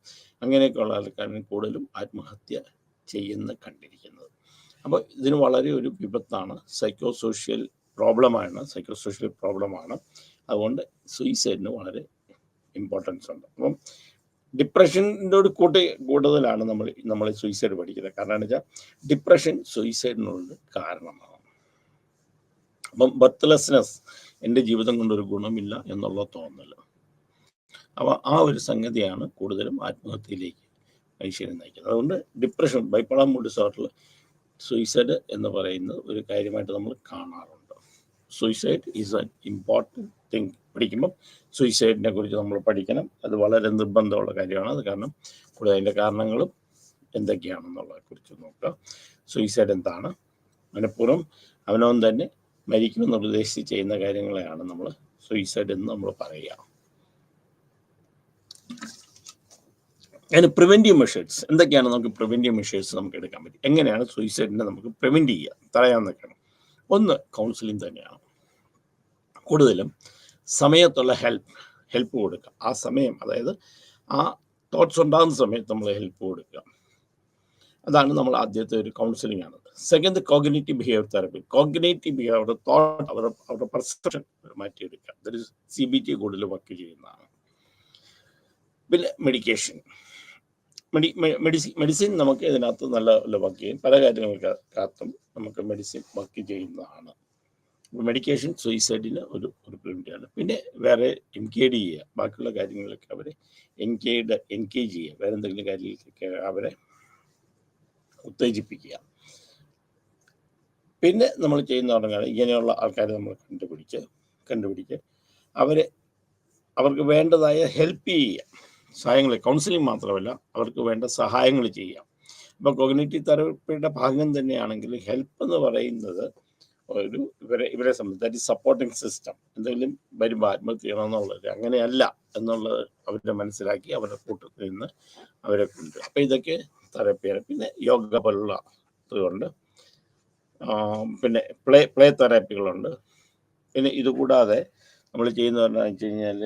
അങ്ങനെയൊക്കെയുള്ള ആൾക്കാരും കൂടുതലും ആത്മഹത്യ ചെയ്യുന്ന കണ്ടിരിക്കുന്നത്. അപ്പോൾ ഇതിന് വളരെ ഒരു വിപത്താണ്, സൈക്കോസോഷ്യൽ പ്രോബ്ലമാണ്. അതുകൊണ്ട് സൂയിസൈഡിന് വളരെ ഇമ്പോർട്ടൻസ് ഉണ്ട്. അപ്പം ഡിപ്രഷൻ്റെ ഒരു കൂടുതലാണ് നമ്മൾ സൂയിസൈഡ് പഠിക്കുന്നത്. കാരണം എന്ന് വെച്ചാൽ ഡിപ്രഷൻ സൂയിസൈഡിനുള്ള കാരണമാണ്. അപ്പം ബർത്ത്ലെസ്നെസ്, എൻ്റെ ജീവിതം കൊണ്ടൊരു ഗുണമില്ല എന്നുള്ള തോന്നൽ, അപ്പോൾ ആ ഒരു സംഗതിയാണ് കൂടുതലും ആത്മഹത്യയിലേക്ക് മനുഷ്യനെ നയിക്കുന്നത്. അതുകൊണ്ട് ഡിപ്രഷൻ, ബൈപ്പോളർ മൂഡ് ഡിസോർഡറിൽ സൂയിസൈഡ് എന്ന് പറയുന്നത് ഒരു കാര്യമായിട്ട് നമ്മൾ കാണാറുണ്ട്. Suicide is an important thing. പഠിക്കുമ്പം സൂയിസൈഡിനെ കുറിച്ച് നമ്മൾ പഠിക്കണം. അത് വളരെ നിർബന്ധമുള്ള കാര്യമാണ്. അത് കാരണം കൂടുതൽ അതിൻ്റെ കാരണങ്ങളും എന്തൊക്കെയാണെന്നുള്ളതിനെ കുറിച്ച് നോക്കുക. സൂയിസൈഡ് എന്താണ്? മനഃപൂർവ്വം അവനവൻ തന്നെ മരിക്കുമെന്ന് ഉപദേശിച്ച് ചെയ്യുന്ന കാര്യങ്ങളെയാണ് നമ്മൾ സൂയിസൈഡ് എന്ന് നമ്മൾ പറയുക. അതിന് പ്രിവെൻറ്റീവ് മെഷേഴ്സ് എന്തൊക്കെയാണ്? നമുക്ക് പ്രിവെൻറ്റീവ് മെഷേഴ്സ് നമുക്ക് എടുക്കാൻ പറ്റും. എങ്ങനെയാണ് സൂയിസൈഡിനെ നമുക്ക് പ്രിവെൻറ്റ് ചെയ്യുക, തടയാൻ നിൽക്കണം? ഒന്ന്, കൗൺസിലിംഗ് തന്നെയാണ്. കൂടുതലും സമയത്തുള്ള ഹെൽപ്പ് കൊടുക്കുക. ആ സമയം, അതായത് ആ തോട്ട്സ് ഉണ്ടാകുന്ന സമയത്ത് നമ്മൾ ഹെൽപ്പ് കൊടുക്കുക. അതാണ് നമ്മൾ ആദ്യത്തെ ഒരു കൗൺസിലിംഗ് ആണ്. Second, cognitive behaviour therapy. Cognitive behaviour, thought, അവരുടെ പെർസെപ്ഷൻ മാറ്റിയെടുക്കുക. അതൊരു CBT കൂടുതൽ വർക്ക് ചെയ്യുന്നതാണ്. പിന്നെ മെഡിസിൻ നമുക്ക് ഇതിനകത്ത് നല്ല വർക്ക് ചെയ്യും. പല കാര്യങ്ങൾക്കകത്തും നമുക്ക് മെഡിസിൻ വർക്ക് ചെയ്യുന്നതാണ്. മെഡിക്കേഷൻ സൂയിസൈഡിന് ഒരു പ്രിവെൻറ്റാണ്. പിന്നെ വേറെ എൻഗേജ് ചെയ്യുക, ബാക്കിയുള്ള കാര്യങ്ങളിലൊക്കെ അവരെ എൻഗേജ് ചെയ്യുക, വേറെ എന്തെങ്കിലും കാര്യങ്ങളിലൊക്കെ അവരെ ഉത്തേജിപ്പിക്കുക. പിന്നെ നമ്മൾ ചെയ്യുന്ന പറഞ്ഞാൽ ഇങ്ങനെയുള്ള ആൾക്കാരെ നമ്മൾ കണ്ടുപിടിച്ച് അവർക്ക് വേണ്ടതായ ഹെൽപ്പ് ചെയ്യുക. സഹായങ്ങൾ, കൗൺസിലിംഗ് മാത്രമല്ല, അവർക്ക് വേണ്ട സഹായങ്ങൾ ചെയ്യാം. ഇപ്പോൾ കോഗ്നിറ്റീവ് തെറപ്പിയുടെ ഭാഗം തന്നെയാണെങ്കിൽ ഹെൽപ്പ് എന്ന് പറയുന്നത് ഇവരെ സംബന്ധിച്ച് ദാറ്റ് ഈസ് സപ്പോർട്ടിങ് സിസ്റ്റം. എന്തെങ്കിലും വരുമ്പോൾ ആത്മഹത്യ ചെയ്യണമെന്നുള്ളത് അങ്ങനെയല്ല എന്നുള്ളത് അവരെ മനസ്സിലാക്കി അവരുടെ കൂട്ടത്തിൽ നിന്ന് അവരെ കൊണ്ടുവരും. അപ്പോൾ ഇതൊക്കെ തെറപ്പിയാണ്. പിന്നെ യോഗ പോലുള്ള ഇതുകൊണ്ട്, പിന്നെ പ്ലേ തെറാപ്പികളുണ്ട്. പിന്നെ ഇതുകൂടാതെ നമ്മൾ ചെയ്യുന്നതെന്ന് വെച്ച് കഴിഞ്ഞാൽ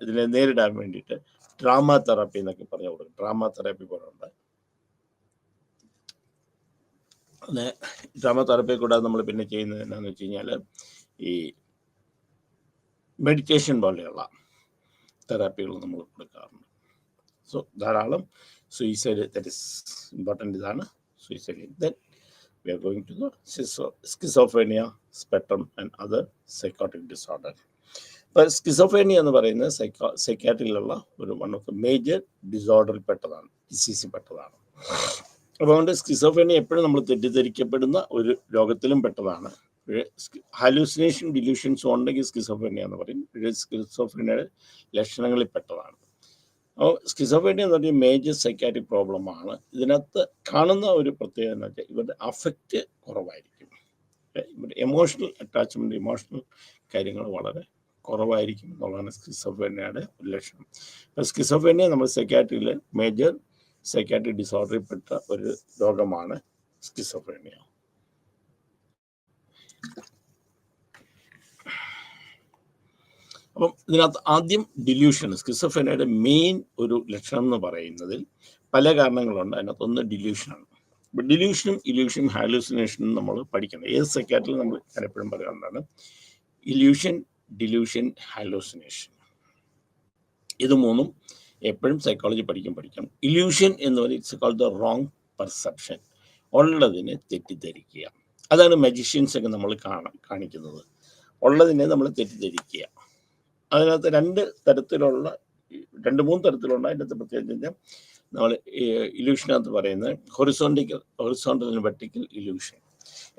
ഇതിനെ നേരിടാൻ വേണ്ടിയിട്ട് ഡ്രാമ തെറാപ്പി എന്നൊക്കെ പറഞ്ഞു കൊടുക്കും. ഡ്രാമ തെറാപ്പി പോലെ ഉണ്ട്. ഡ്രാമ തെറാപ്പി കൂടാതെ നമ്മൾ പിന്നെ ചെയ്യുന്നത് എന്താണെന്ന് വെച്ച് കഴിഞ്ഞാൽ ഈ മെഡിറ്റേഷൻ പോലെയുള്ള തെറാപ്പികൾ നമ്മൾ കൊടുക്കാറുണ്ട്. സോ ധാരാളം സൂയിസൈഡ്, ദാറ്റ് ഇസ് ഇമ്പോർട്ടൻ്റ്. ഇതാണ് suicide. Then we are going to the schizophrenia spectrum and other psychotic disorder. അപ്പോൾ സ്കിസോഫ്രീനിയ എന്ന് പറയുന്നത് സൈക്കാട്രിയിലുള്ള ഒരു വൺ ഓഫ് ദ മേജർ ഡിസോർഡറിൽ പെട്ടതാണ്, ഡിസീസിൽ പെട്ടതാണ്. അതുകൊണ്ട് സ്കിസോഫ്രീനിയ എപ്പോഴും നമ്മൾ തെറ്റിദ്ധരിക്കപ്പെടുന്ന ഒരു രോഗത്തിലും പെട്ടതാണ്. ഹാലൂസിനേഷൻ ഡിലൂഷൻസ് ഉണ്ടെങ്കിൽ സ്കിസോഫ്രീനിയ എന്ന് പറയും. സ്കിസോഫ്രീനിയയുടെ ലക്ഷണങ്ങളിൽ പെട്ടതാണ്. അപ്പോൾ സ്കിസോഫ്രീനിയ എന്ന് പറഞ്ഞാൽ മേജർ സൈക്കാട്രിക് പ്രോബ്ലമാണ്. ഇതിനകത്ത് കാണുന്ന ഒരു പ്രത്യേകത എന്ന് വെച്ചാൽ ഇവരുടെ അഫക്റ്റ് കുറവായിരിക്കും. ഇവരുടെ എമോഷണൽ അറ്റാച്ച്മെൻറ്റ്, ഇമോഷണൽ കാര്യങ്ങൾ വളരെ കുറവായിരിക്കും എന്നുള്ളതാണ് സ്കിസോഫ്രീനിയയുടെ ഒരു ലക്ഷണം. അപ്പോൾ സ്കിസോഫ്രീനിയ നമ്മൾ സൈക്കാട്രിയിൽ മേജർ സൈക്കാട്രിക് ഡിസോർഡറിൽപ്പെട്ട ഒരു രോഗമാണ് സ്കിസോഫ്രീനിയ. അപ്പം ഇതിനകത്ത് ആദ്യം ഡില്യൂഷൻ, സ്കിസോഫ്രീനിയയുടെ മെയിൻ ഒരു ലക്ഷണം എന്ന് പറയുന്നതിൽ പല കാരണങ്ങളുണ്ട്. അതിനകത്ത് ഒന്ന് ഡില്യൂഷനാണ്. അപ്പം ഡില്യൂഷനും ഇല്യൂഷനും ഹാലൂസിനേഷനും നമ്മൾ പഠിക്കണം. ഏത് സൈക്കാട്രിയിലും നമ്മൾ പലപ്പോഴും പറയാറുണ്ടാണ് ഇല്യൂഷൻ, ഡില്യൂഷൻ, ഹാലൂസിനേഷൻ. ഇത് മൂന്നും എപ്പോഴും സൈക്കോളജി പഠിക്കണം. ഇല്യൂഷൻ എന്ന് പറയുന്നത് it's called the wrong perception, ഉള്ളതിനെ തെറ്റിദ്ധരിക്കുക. അതാണ് മജീഷ്യൻസ് ഒക്കെ നമ്മൾ കാണിക്കുന്നത്, ഉള്ളതിനെ നമ്മൾ തെറ്റിദ്ധരിക്കുക. അതിനകത്ത് രണ്ട് മൂന്ന് തരത്തിലുള്ള അതിനകത്ത് പ്രത്യേകിച്ച് നമ്മൾ ഇല്യൂഷനകത്ത് പറയുന്നത് ഹൊറിസോണ്ടൽ വെർട്ടിക്കൽ ഇല്യൂഷൻ.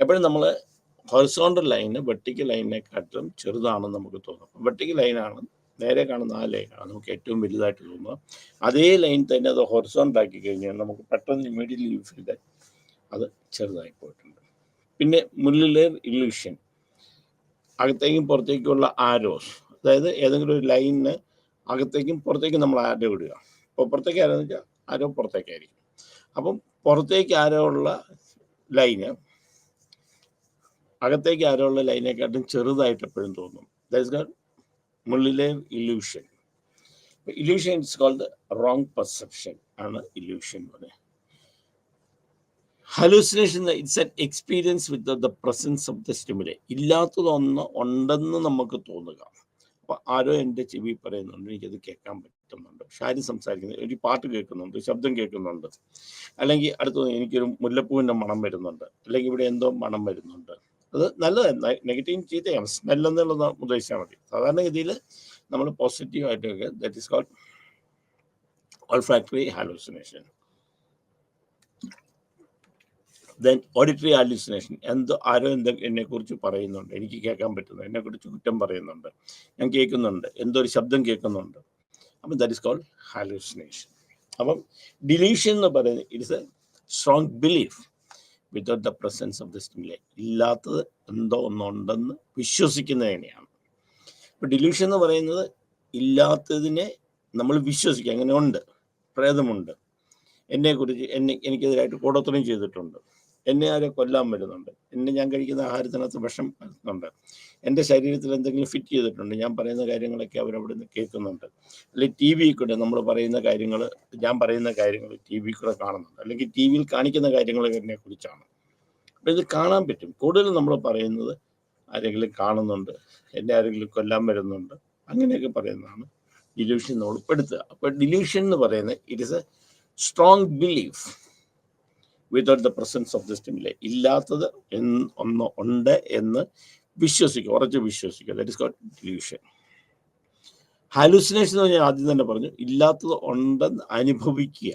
എപ്പോഴും നമ്മൾ ഹൊറിസോണ്ടൽ ലൈന് വെർട്ടിക്കൽ ലൈനിനെക്കാട്ടിലും ചെറുതാണെന്ന് നമുക്ക് തോന്നും. വെർട്ടിക്കൽ ലൈനാണ്, നേരെ കാണുന്ന ആ ലൈനാണ് നമുക്ക് ഏറ്റവും വലുതായിട്ട് തോന്നുക. അതേ ലൈൻ തന്നെ അത് ഹൊറിസോണ്ടൽ ആക്കി കഴിഞ്ഞാൽ നമുക്ക് പെട്ടെന്ന് ഇമ്മീഡിയറ്റ്ലി ഫീൽ അത് ചെറുതായി പോയിട്ടുണ്ട്. പിന്നെ മുള്ളിലേർ ഇല്യൂഷൻ, അകത്തേക്കും പുറത്തേക്കുള്ള ആരോസ്, അതായത് ഏതെങ്കിലും ഒരു ലൈനിന് അകത്തേക്കും പുറത്തേക്കും നമ്മൾ ആരോ ഇടുക. അപ്പോൾ പുറത്തേക്ക് ആരോ എന്ന് വെച്ചാൽ ആരോ പുറത്തേക്കായിരിക്കും. അപ്പം പുറത്തേക്ക് ആരോ ഉള്ള ലൈന് അകത്തേക്ക് ആരോ ഉള്ള ലൈനെക്കാട്ടും ചെറുതായിട്ട് എപ്പോഴും തോന്നും. That is called Muller Lyer illusion. Illusion it's called wrong perception ആണ് ഇല്യൂഷൻ എന്ന് പറയുന്നത്. Hallucination it's an experience with the presence of the stimuli. ഇല്ലാത്തതൊന്ന് ഉണ്ടെന്ന് നമുക്ക് തോന്നുക. അപ്പോൾ ആരോ എൻ്റെ ചെവി പറയുന്നുണ്ട്, എനിക്കത് കേൾക്കാൻ പറ്റുന്നുണ്ട്, പക്ഷെ ആരും സംസാരിക്കുന്നത്, ഒരു പാട്ട് കേൾക്കുന്നുണ്ട്, ശബ്ദം കേൾക്കുന്നുണ്ട്, അല്ലെങ്കിൽ അടുത്ത് എനിക്കൊരു മുല്ലപ്പൂവിൻ്റെ മണം വരുന്നുണ്ട്, അല്ലെങ്കിൽ ഇവിടെ എന്തോ മണം വരുന്നുണ്ട്. അത് നല്ലതാണ്, നെഗറ്റീവ് ചീത്തയാണ്, സ്മെല്ലെന്നുള്ളത് ഉദ്ദേശിച്ചാൽ മതി. സാധാരണഗതിയിൽ നമ്മൾ പോസിറ്റീവായിട്ടൊക്കെ that is called olfactory hallucination. Then auditory hallucination, ആരോ എന്നെക്കുറിച്ച് പറയുന്നുണ്ട്, എനിക്ക് കേൾക്കാൻ പറ്റുന്നു, എന്നെക്കുറിച്ച് കുറ്റം പറയുന്നുണ്ട്, ഞാൻ കേൾക്കുന്നുണ്ട്, എന്തോ ഒരു ശബ്ദം കേൾക്കുന്നുണ്ട്. അപ്പം ദാറ്റ് ഈസ് കോൾഡ് ഹാലൂസിനേഷൻ. അപ്പം ഡിലീഷൻ എന്ന് പറയുന്നത് it's a strong belief without the presence of the stimuli. ഇല്ലാത്തത് എന്തോ ഒന്നുണ്ടെന്ന് വിശ്വസിക്കുന്നതിനെയാണ്. ഇപ്പം ഡിലൂഷൻ എന്ന് പറയുന്നത് ഇല്ലാത്തതിനെ നമ്മൾ വിശ്വസിക്കുക, അങ്ങനെ ഉണ്ട്, പ്രേതമുണ്ട്, എന്നെക്കുറിച്ച് എനിക്കെതിരായിട്ട് കൂടോത്രം ചെയ്തിട്ടുണ്ട്, എന്നെ ആരോ കൊല്ലാൻ വരുന്നുണ്ട്, ഞാൻ കഴിക്കുന്ന ആഹാരത്തിനകത്ത് വിഷം വരുന്നുണ്ട്, എൻ്റെ ശരീരത്തിൽ എന്തെങ്കിലും ഫിറ്റ് ചെയ്തിട്ടുണ്ട്, ഞാൻ പറയുന്ന കാര്യങ്ങളൊക്കെ അവരവിടെ നിന്ന് കേൾക്കുന്നുണ്ട്, അല്ലെങ്കിൽ ടി വി കൂടെ ഞാൻ പറയുന്ന കാര്യങ്ങൾ ടി വി കൂടെ കാണുന്നുണ്ട്, അല്ലെങ്കിൽ ടി വിയിൽ കാണിക്കുന്ന കാര്യങ്ങൾ എന്നെ കുറിച്ചാണ്. അപ്പം ഇത് കാണാൻ പറ്റും. കൂടുതലും നമ്മൾ പറയുന്നത് ആരെങ്കിലും കാണുന്നുണ്ട്, എന്നെ ആരെങ്കിലും കൊല്ലാൻ വരുന്നുണ്ട്, അങ്ങനെയൊക്കെ പറയുന്നതാണ് ഡിലൂഷൻ നമ്മൾ പെടുത്തുക. അപ്പോൾ ഡിലൂഷൻ എന്ന് പറയുന്നത് it is a strong belief without the presence of the stimuli. ഇല്ലാത്തത് ഒന്ന് ഉണ്ട് എന്ന് വിശ്വസിക്കുക, ഉറച്ച് വിശ്വസിക്കുക. That is called delusion. Hallucination എന്ന് പറഞ്ഞാൽ ആദ്യം തന്നെ പറഞ്ഞു, ഇല്ലാത്തത് ഉണ്ടെന്ന് അനുഭവിക്കുക.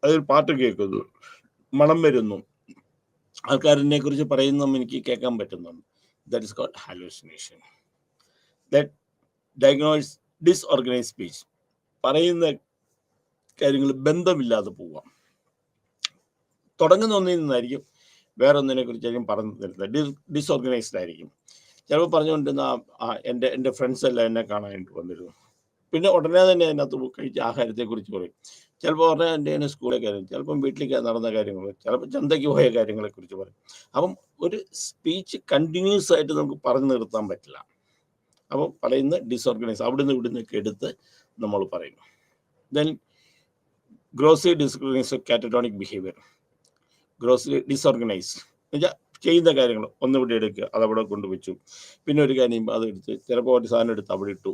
അതൊരു പാട്ട് കേൾക്കുന്നു, മണം വരുന്നു, ആൾക്കാരെന്നെ കുറിച്ച് പറയുന്നതും എനിക്ക് കേൾക്കാൻ പറ്റുന്നുണ്ട്. That is called hallucination. That diagnose disorganise speech, പറയുന്ന കാര്യങ്ങൾ ബന്ധമില്ലാതെ പോവാം. തുടങ്ങുന്ന ഒന്നിൽ നിന്നായിരിക്കും വേറെ ഒന്നിനെ കുറിച്ചായിരിക്കും പറഞ്ഞു തരുന്നത്, ഡിസ്ഓർഗനൈസ്ഡ് ആയിരിക്കും. ചിലപ്പോൾ പറഞ്ഞുകൊണ്ടിരുന്ന എൻ്റെ ഫ്രണ്ട്സ് എല്ലാം എന്നെ കാണാനായിട്ട് വന്നിരുന്നു, പിന്നെ ഉടനെ തന്നെ അതിനകത്ത് കഴിച്ച ആഹാരത്തെക്കുറിച്ച് പറയും. ചിലപ്പോൾ ഉടനെ എൻ്റെ സ്കൂളിലെ കാര്യം, ചിലപ്പം വീട്ടിലേക്ക് നടന്ന കാര്യങ്ങൾ, ചിലപ്പോൾ ചന്തയ്ക്ക് പോയ കാര്യങ്ങളെക്കുറിച്ച് പറയും. അപ്പം ഒരു സ്പീച്ച് കണ്ടിന്യൂസ് ആയിട്ട് നമുക്ക് പറഞ്ഞു നിർത്താൻ പറ്റില്ല. അപ്പം പറയുന്ന ഡിസ്ഓർഗനൈസ്, അവിടുന്ന് ഇവിടുന്നൊക്കെ എടുത്ത് നമ്മൾ പറയും. Then grossly disorganise catatonic behaviour. Grossly disorganise എന്നുവെച്ചാൽ ചെയ്യുന്ന കാര്യങ്ങൾ ഒന്നിവിടെ എടുക്കുക, അതവിടെ കൊണ്ടുവച്ചു, പിന്നെ ഒരു കാര്യം അത് എടുത്ത് ചിലപ്പോൾ ഒരു സാധനം എടുത്ത് അവിടെ ഇട്ടു,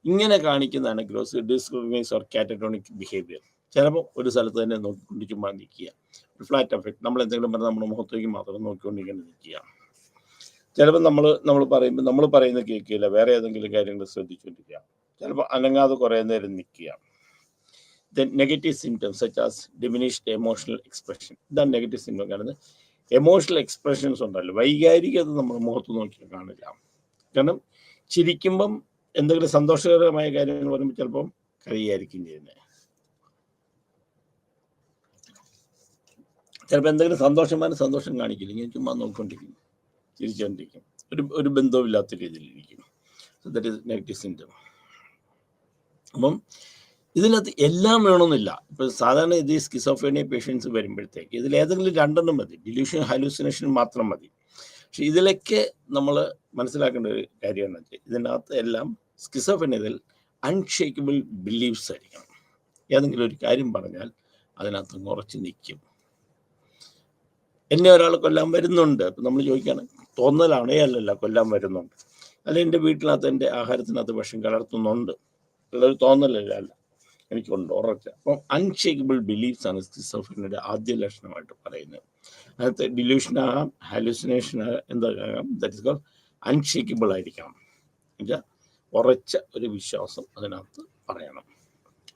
ഇങ്ങനെ കാണിക്കുന്നതാണ് ഗ്രോസ്ലി ഡിസ്ഓർഗനൈസ് ഓർ കാറ്ററ്റോണിക് ബിഹേവിയർ. ചിലപ്പോൾ ഒരു സ്ഥലത്ത് തന്നെ നോക്കിക്കൊണ്ട് ചുമ്മാ നിൽക്കുക, ഒരു ഫ്ലാറ്റ് എഫക്ട്, നമ്മൾ എന്തെങ്കിലും പറഞ്ഞാൽ നമ്മുടെ മുഖത്തേക്ക് മാത്രം നോക്കിക്കൊണ്ടിങ്ങനെ നിൽക്കുക. ചിലപ്പോൾ നമ്മൾ പറയുന്ന കേൾക്കില്ല, വേറെ ഏതെങ്കിലും കാര്യങ്ങൾ ശ്രദ്ധിച്ചുകൊണ്ടിരിക്കുക, ചിലപ്പോൾ അനങ്ങാതെ കുറേ നേരം നിൽക്കുക. Then negative symptoms such as diminished emotional expression. ഇതാണ് നെഗറ്റീവ് സിംറ്റം. കാരണം എമോഷണൽ എക്സ്പ്രഷൻസ് ഉണ്ടല്ലോ, വൈകാരികത നമ്മൾ മുഖത്ത് നോക്കിയാൽ കാണില്ല. കാരണം ചിരിക്കുമ്പം എന്തെങ്കിലും സന്തോഷകരമായ കാര്യങ്ങൾ പറയുമ്പോൾ ചിലപ്പം കരയായിരിക്കും ചെയ്യുന്നത്, ചിലപ്പോൾ എന്തെങ്കിലും സന്തോഷം കാണിക്കില്ല, ഇങ്ങനെ ചുമ്മാ നോക്കിക്കൊണ്ടിരിക്കും, ചിരിച്ചുകൊണ്ടിരിക്കും, ഒരു ബന്ധവുമില്ലാത്ത രീതിയിലിരിക്കും. So that is negative symptom. അപ്പം ഇതിനകത്ത് എല്ലാം വേണമെന്നില്ല. ഇപ്പം സാധാരണ ഇത് സ്കിസോഫ്രീനിയ പേഷ്യൻസ് വരുമ്പോഴത്തേക്ക് ഇതിൽ ഏതെങ്കിലും രണ്ടെണ്ണം മതി, ഡിലൂഷൻ ഹാലൂസിനേഷൻ മാത്രം മതി. പക്ഷെ ഇതിലൊക്കെ നമ്മൾ മനസ്സിലാക്കേണ്ട ഒരു കാര്യം എന്ന് വെച്ചാൽ ഇതിനകത്ത് എല്ലാം സ്കിസോഫ്രീനിയയിൽ അൺഷേക്കബിൾ ബിലീഫ്സ് ആയിരിക്കണം. ഏതെങ്കിലും ഒരു കാര്യം പറഞ്ഞാൽ അതിനകത്ത് ഉറച്ചു നിൽക്കും. എന്നെ ഒരാൾ കൊല്ലാൻ വരുന്നുണ്ട്, അപ്പം നമ്മൾ ചോദിക്കുകയാണ് തോന്നലാണേ അല്ലല്ല കൊല്ലാൻ വരുന്നുണ്ട്, അല്ല എൻ്റെ വീട്ടിനകത്ത് എൻ്റെ ആഹാരത്തിനകത്ത് വിഷം കലർത്തുന്നുണ്ട്, ഉള്ളൊരു തോന്നലല്ല, അല്ല എനിക്കുണ്ട് ഉറച്ച. അപ്പം അൺഷേക്കബിൾ ബിലീഫ്സ് ആണ് സ്കിസോഫ്രീനിയയുടെ ആദ്യ ലക്ഷണമായിട്ട് പറയുന്നത്. അതിനകത്ത് ഡിലൂഷൻ ആകാം, ഹാലൂസിനേഷൻ ആകാം, എന്താകാം, ദാറ്റ് ഇസ് കോൾഡ് അൺഷേക്കബിൾ ആയിരിക്കണം. എന്നുവെച്ചാൽ ഉറച്ച ഒരു വിശ്വാസം അതിനകത്ത് പറയണം.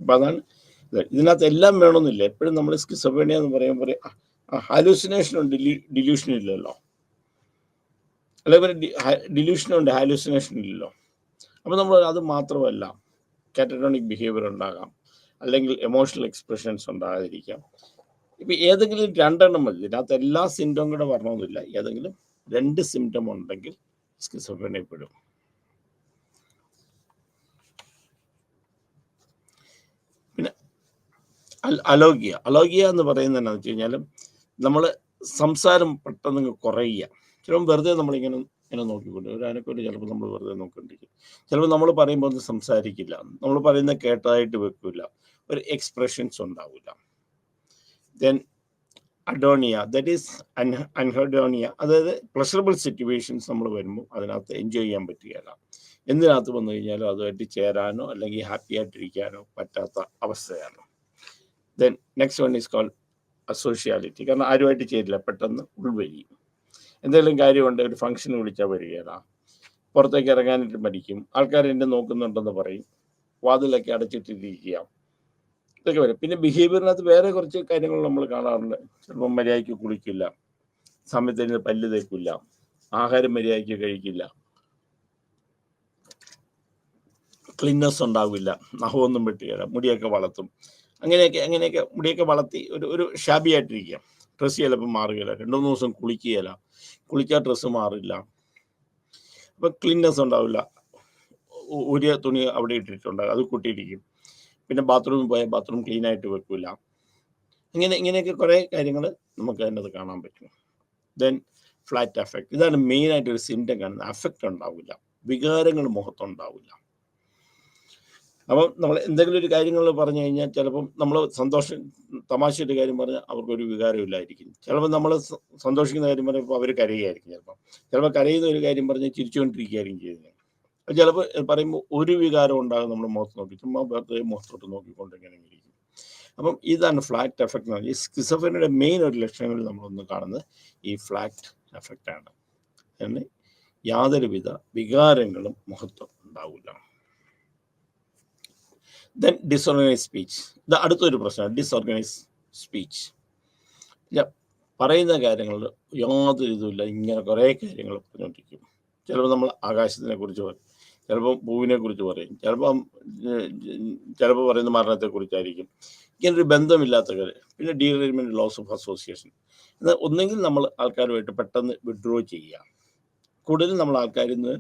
അപ്പം അതാണ് ഇതിനകത്ത് എല്ലാം വേണമെന്നില്ല. എപ്പോഴും നമ്മൾ സ്കിസോഫ്രീനിയ എന്ന് പറയുമ്പോൾ ഹാലൂസിനേഷനുണ്ട്, ഡിലൂഷൻ ഇല്ലല്ലോ, അല്ലെങ്കിൽ ഡിലൂഷനുണ്ട്, ഹാലൂസിനേഷൻ ഇല്ലല്ലോ. അപ്പം നമ്മൾ അത് മാത്രമല്ല, കാറ്ററ്റോണിക് ബിഹേവിയർ ഉണ്ടാകാം, അല്ലെങ്കിൽ എമോഷണൽ എക്സ്പ്രഷൻസ് ഉണ്ടാകാതിരിക്കാം. ഇപ്പം ഏതെങ്കിലും രണ്ടെണ്ണം മതി. ഇതിനകത്ത് എല്ലാ സിംറ്റം കൂടെ വരണമെന്നില്ല, ഏതെങ്കിലും 2 സിംറ്റം ഉണ്ടെങ്കിൽ സ്കിസോഫ്രീനിയ പെടും. പിന്നെ അലോഗ്യ എന്ന് പറയുന്നത് എന്താണെന്ന് വെച്ച് കഴിഞ്ഞാൽ നമ്മൾ സംസാരം പെട്ടെന്ന് കുറയുക. ചിലപ്പോൾ വെറുതെ നമ്മളിങ്ങനെ നോക്കിക്കൊണ്ട് ഒരു ആനക്കൊണ്ട് ചിലപ്പോൾ നമ്മൾ വെറുതെ നോക്കിക്കൊണ്ടിരിക്കും. ചിലപ്പോൾ നമ്മൾ പറയുമ്പോൾ ഒന്നും സംസാരിക്കില്ല, നമ്മൾ പറയുന്നത് കേട്ടതായിട്ട് വെക്കില്ല, ഒരു എക്സ്പ്രഷൻസ് ഉണ്ടാവില്ല. ദെൻ അഡോണിയ, ദറ്റ് ഈസ് അൻഹഡോണിയ, അതായത് പ്ലഷറബിൾ സിറ്റുവേഷൻസ് നമ്മൾ വരുമ്പോൾ അതിനകത്ത് എൻജോയ് ചെയ്യാൻ പറ്റുകയില്ല. എന്തിനകത്ത് വന്നു കഴിഞ്ഞാലും അതുമായിട്ട് ചേരാനോ അല്ലെങ്കിൽ ഹാപ്പി ആയിട്ടിരിക്കാനോ പറ്റാത്ത അവസ്ഥയാണ്. Then next one is called asociality. കാരണം ആരുമായിട്ട് ചേരില്ല, പെട്ടെന്ന് ഉൾവരിയും. എന്തെങ്കിലും കാര്യമുണ്ട്, ഒരു ഫംഗ്ഷന് വിളിച്ചാൽ വരികയില്ല, പുറത്തേക്ക് ഇറങ്ങാനായിട്ട് മടിക്കും, ആൾക്കാർ എന്നെ നോക്കുന്നുണ്ടെന്ന് പറയും, വാതിലൊക്കെ അടച്ചിട്ടിരിക്കുക, ഇതൊക്കെ വരും. പിന്നെ ബിഹേവിയറിനകത്ത് വേറെ കുറച്ച് കാര്യങ്ങൾ നമ്മൾ കാണാറുണ്ട്. ചിലപ്പോൾ മര്യാദയ്ക്ക് കുളിക്കില്ല, സമയത്തിന് പല്ല് തേക്കില്ല, ആഹാരം മര്യാദയ്ക്ക് കഴിക്കില്ല, ക്ലീൻനെസ് ഉണ്ടാവില്ല, നഖമൊന്നും വെട്ടുകയില്ല, മുടിയൊക്കെ വളർത്തും, അങ്ങനെയൊക്കെ മുടിയൊക്കെ വളർത്തി ഒരു ഷാബി ആയിട്ടിരിക്കുക. ഡ്രസ്സ് ചിലപ്പോൾ മാറുകയില്ല, 2-3 ദിവസം കുളിക്കുകയില്ല, കുളിച്ചാൽ ഡ്രസ്സ് മാറില്ല, അപ്പം ക്ലീൻനെസ് ഉണ്ടാവില്ല, ഒരു തുണി അവിടെ ഇട്ടിട്ടുണ്ടാകും, അത് കൂട്ടിയിരിക്കും. പിന്നെ ബാത്റൂമിൽ പോയാൽ ബാത്റൂം ക്ലീൻ ആയിട്ട് വെക്കില്ല. ഇങ്ങനെയൊക്കെ കുറേ കാര്യങ്ങൾ നമുക്ക് അതിനകത്ത് കാണാൻ പറ്റും. ദെൻ ഫ്ലാറ്റ് അഫക്റ്റ്, ഇതാണ് മെയിനായിട്ട് ഒരു സിംറ്റം കാണുന്നത്. അഫക്റ്റ് ഉണ്ടാവില്ല, വികാരങ്ങൾ മുഖത്തുണ്ടാവില്ല. അപ്പം നമ്മൾ എന്തെങ്കിലും ഒരു കാര്യങ്ങൾ പറഞ്ഞു കഴിഞ്ഞാൽ ചിലപ്പം നമ്മൾ തമാശയുടെ കാര്യം പറഞ്ഞാൽ അവർക്കൊരു വികാരമില്ലായിരിക്കും. ചിലപ്പോൾ നമ്മൾ സന്തോഷിക്കുന്ന കാര്യം പറയുമ്പോൾ അവർ കരയുകയായിരിക്കും, ചിലപ്പോൾ കരയുന്ന ഒരു കാര്യം പറഞ്ഞാൽ ചിരിച്ചുകൊണ്ടിരിക്കുകയായിരിക്കും ചെയ്യുന്നത്. ചിലപ്പോൾ പറയുമ്പോൾ ഒരു വികാരം ഉണ്ടാകും, നമ്മൾ മുഖത്ത് നോക്കി ചുമ്മാ വെറുതെ മുഖത്തോട്ട് നോക്കിക്കൊണ്ട് ഇങ്ങനെ ഇരിക്കും. അപ്പം ഇതാണ് ഫ്ലാറ്റ് എഫക്റ്റ് എന്ന് പറഞ്ഞാൽ. ഈ സ്കിസോഫ്രീനിയയുടെ മെയിൻ ഒരു ലക്ഷണങ്ങളിൽ നമ്മളൊന്ന് കാണുന്നത് ഈ ഫ്ലാറ്റ് എഫക്റ്റാണ്. അങ്ങനെ യാതൊരുവിധ വികാരങ്ങളും മുഖത്ത് ഉണ്ടാവില്ല. ദെൻ ഡിസോർഗനൈസ് സ്പീച്ച്, ഇത് അടുത്തൊരു പ്രശ്നമാണ്. ഡിസോർഗനൈസ് സ്പീച്ച്, പറയുന്ന കാര്യങ്ങളിൽ യാതൊരു ഇതുമില്ല, ഇങ്ങനെ കുറേ കാര്യങ്ങൾ പറഞ്ഞുകൊണ്ടിരിക്കും. ചിലപ്പോൾ നമ്മൾ ആകാശത്തിനെ കുറിച്ച് പറയും, ചിലപ്പോൾ പൂവിനെ കുറിച്ച് പറയും, ചിലപ്പോൾ പറയുന്ന മരണത്തെക്കുറിച്ചായിരിക്കും. ഇങ്ങനൊരു ബന്ധമില്ലാത്ത കാര്യം. പിന്നെ ഡീറേജ്മെൻറ്റ്, ലോസ് ഓഫ് അസോസിയേഷൻ. എന്നാൽ ഒന്നെങ്കിൽ നമ്മൾ ആൾക്കാരുമായിട്ട് പെട്ടെന്ന് വിഡ്രോ ചെയ്യുക, കൂടുതൽ നമ്മൾ ആൾക്കാരിൽ നിന്ന്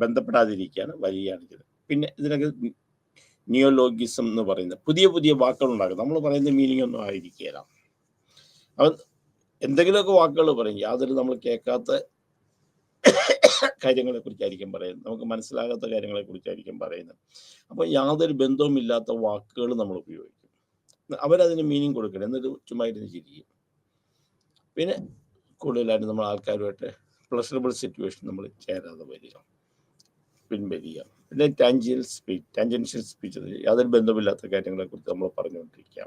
ബന്ധപ്പെടാതിരിക്കുകയാണ്, വരികയാണ് ചെയ്തത്. പിന്നെ ഇതിനൊക്കെ നിയോലോഗിസം എന്ന് പറയുന്നത് പുതിയ വാക്കുകൾ ഉണ്ടാകും, നമ്മൾ പറയുന്ന മീനിങ് ഒന്നും ആയിരിക്കുകയില്ല. അവൻ എന്തെങ്കിലുമൊക്കെ വാക്കുകൾ പറയും, യാതൊരു നമ്മൾ കേൾക്കാത്ത കാര്യങ്ങളെ കുറിച്ചായിരിക്കും പറയുന്നത്, നമുക്ക് മനസ്സിലാകാത്ത കാര്യങ്ങളെ കുറിച്ചായിരിക്കും പറയുന്നത്. അപ്പോൾ യാതൊരു ബന്ധവുമില്ലാത്ത വാക്കുകൾ നമ്മൾ ഉപയോഗിക്കും, അവരതിന് മീനിങ് കൊടുക്കണം, എന്നിട്ട് ചുമ്മാ ഇരുന്ന് ചിരിക്കും. പിന്നെ കൂടുതലായിട്ട് നമ്മൾ ആൾക്കാരുമായിട്ട് പ്ലഷറബിൾ സിറ്റുവേഷൻ നമ്മൾ ചേരാതെ വരിക, പിൻവലിയുക. പിന്നെ ടാൻജൻഷ്യൽ സ്പീച്ച്, യാതൊരു ബന്ധമില്ലാത്ത കാര്യങ്ങളെക്കുറിച്ച് നമ്മൾ പറഞ്ഞുകൊണ്ടിരിക്കുക.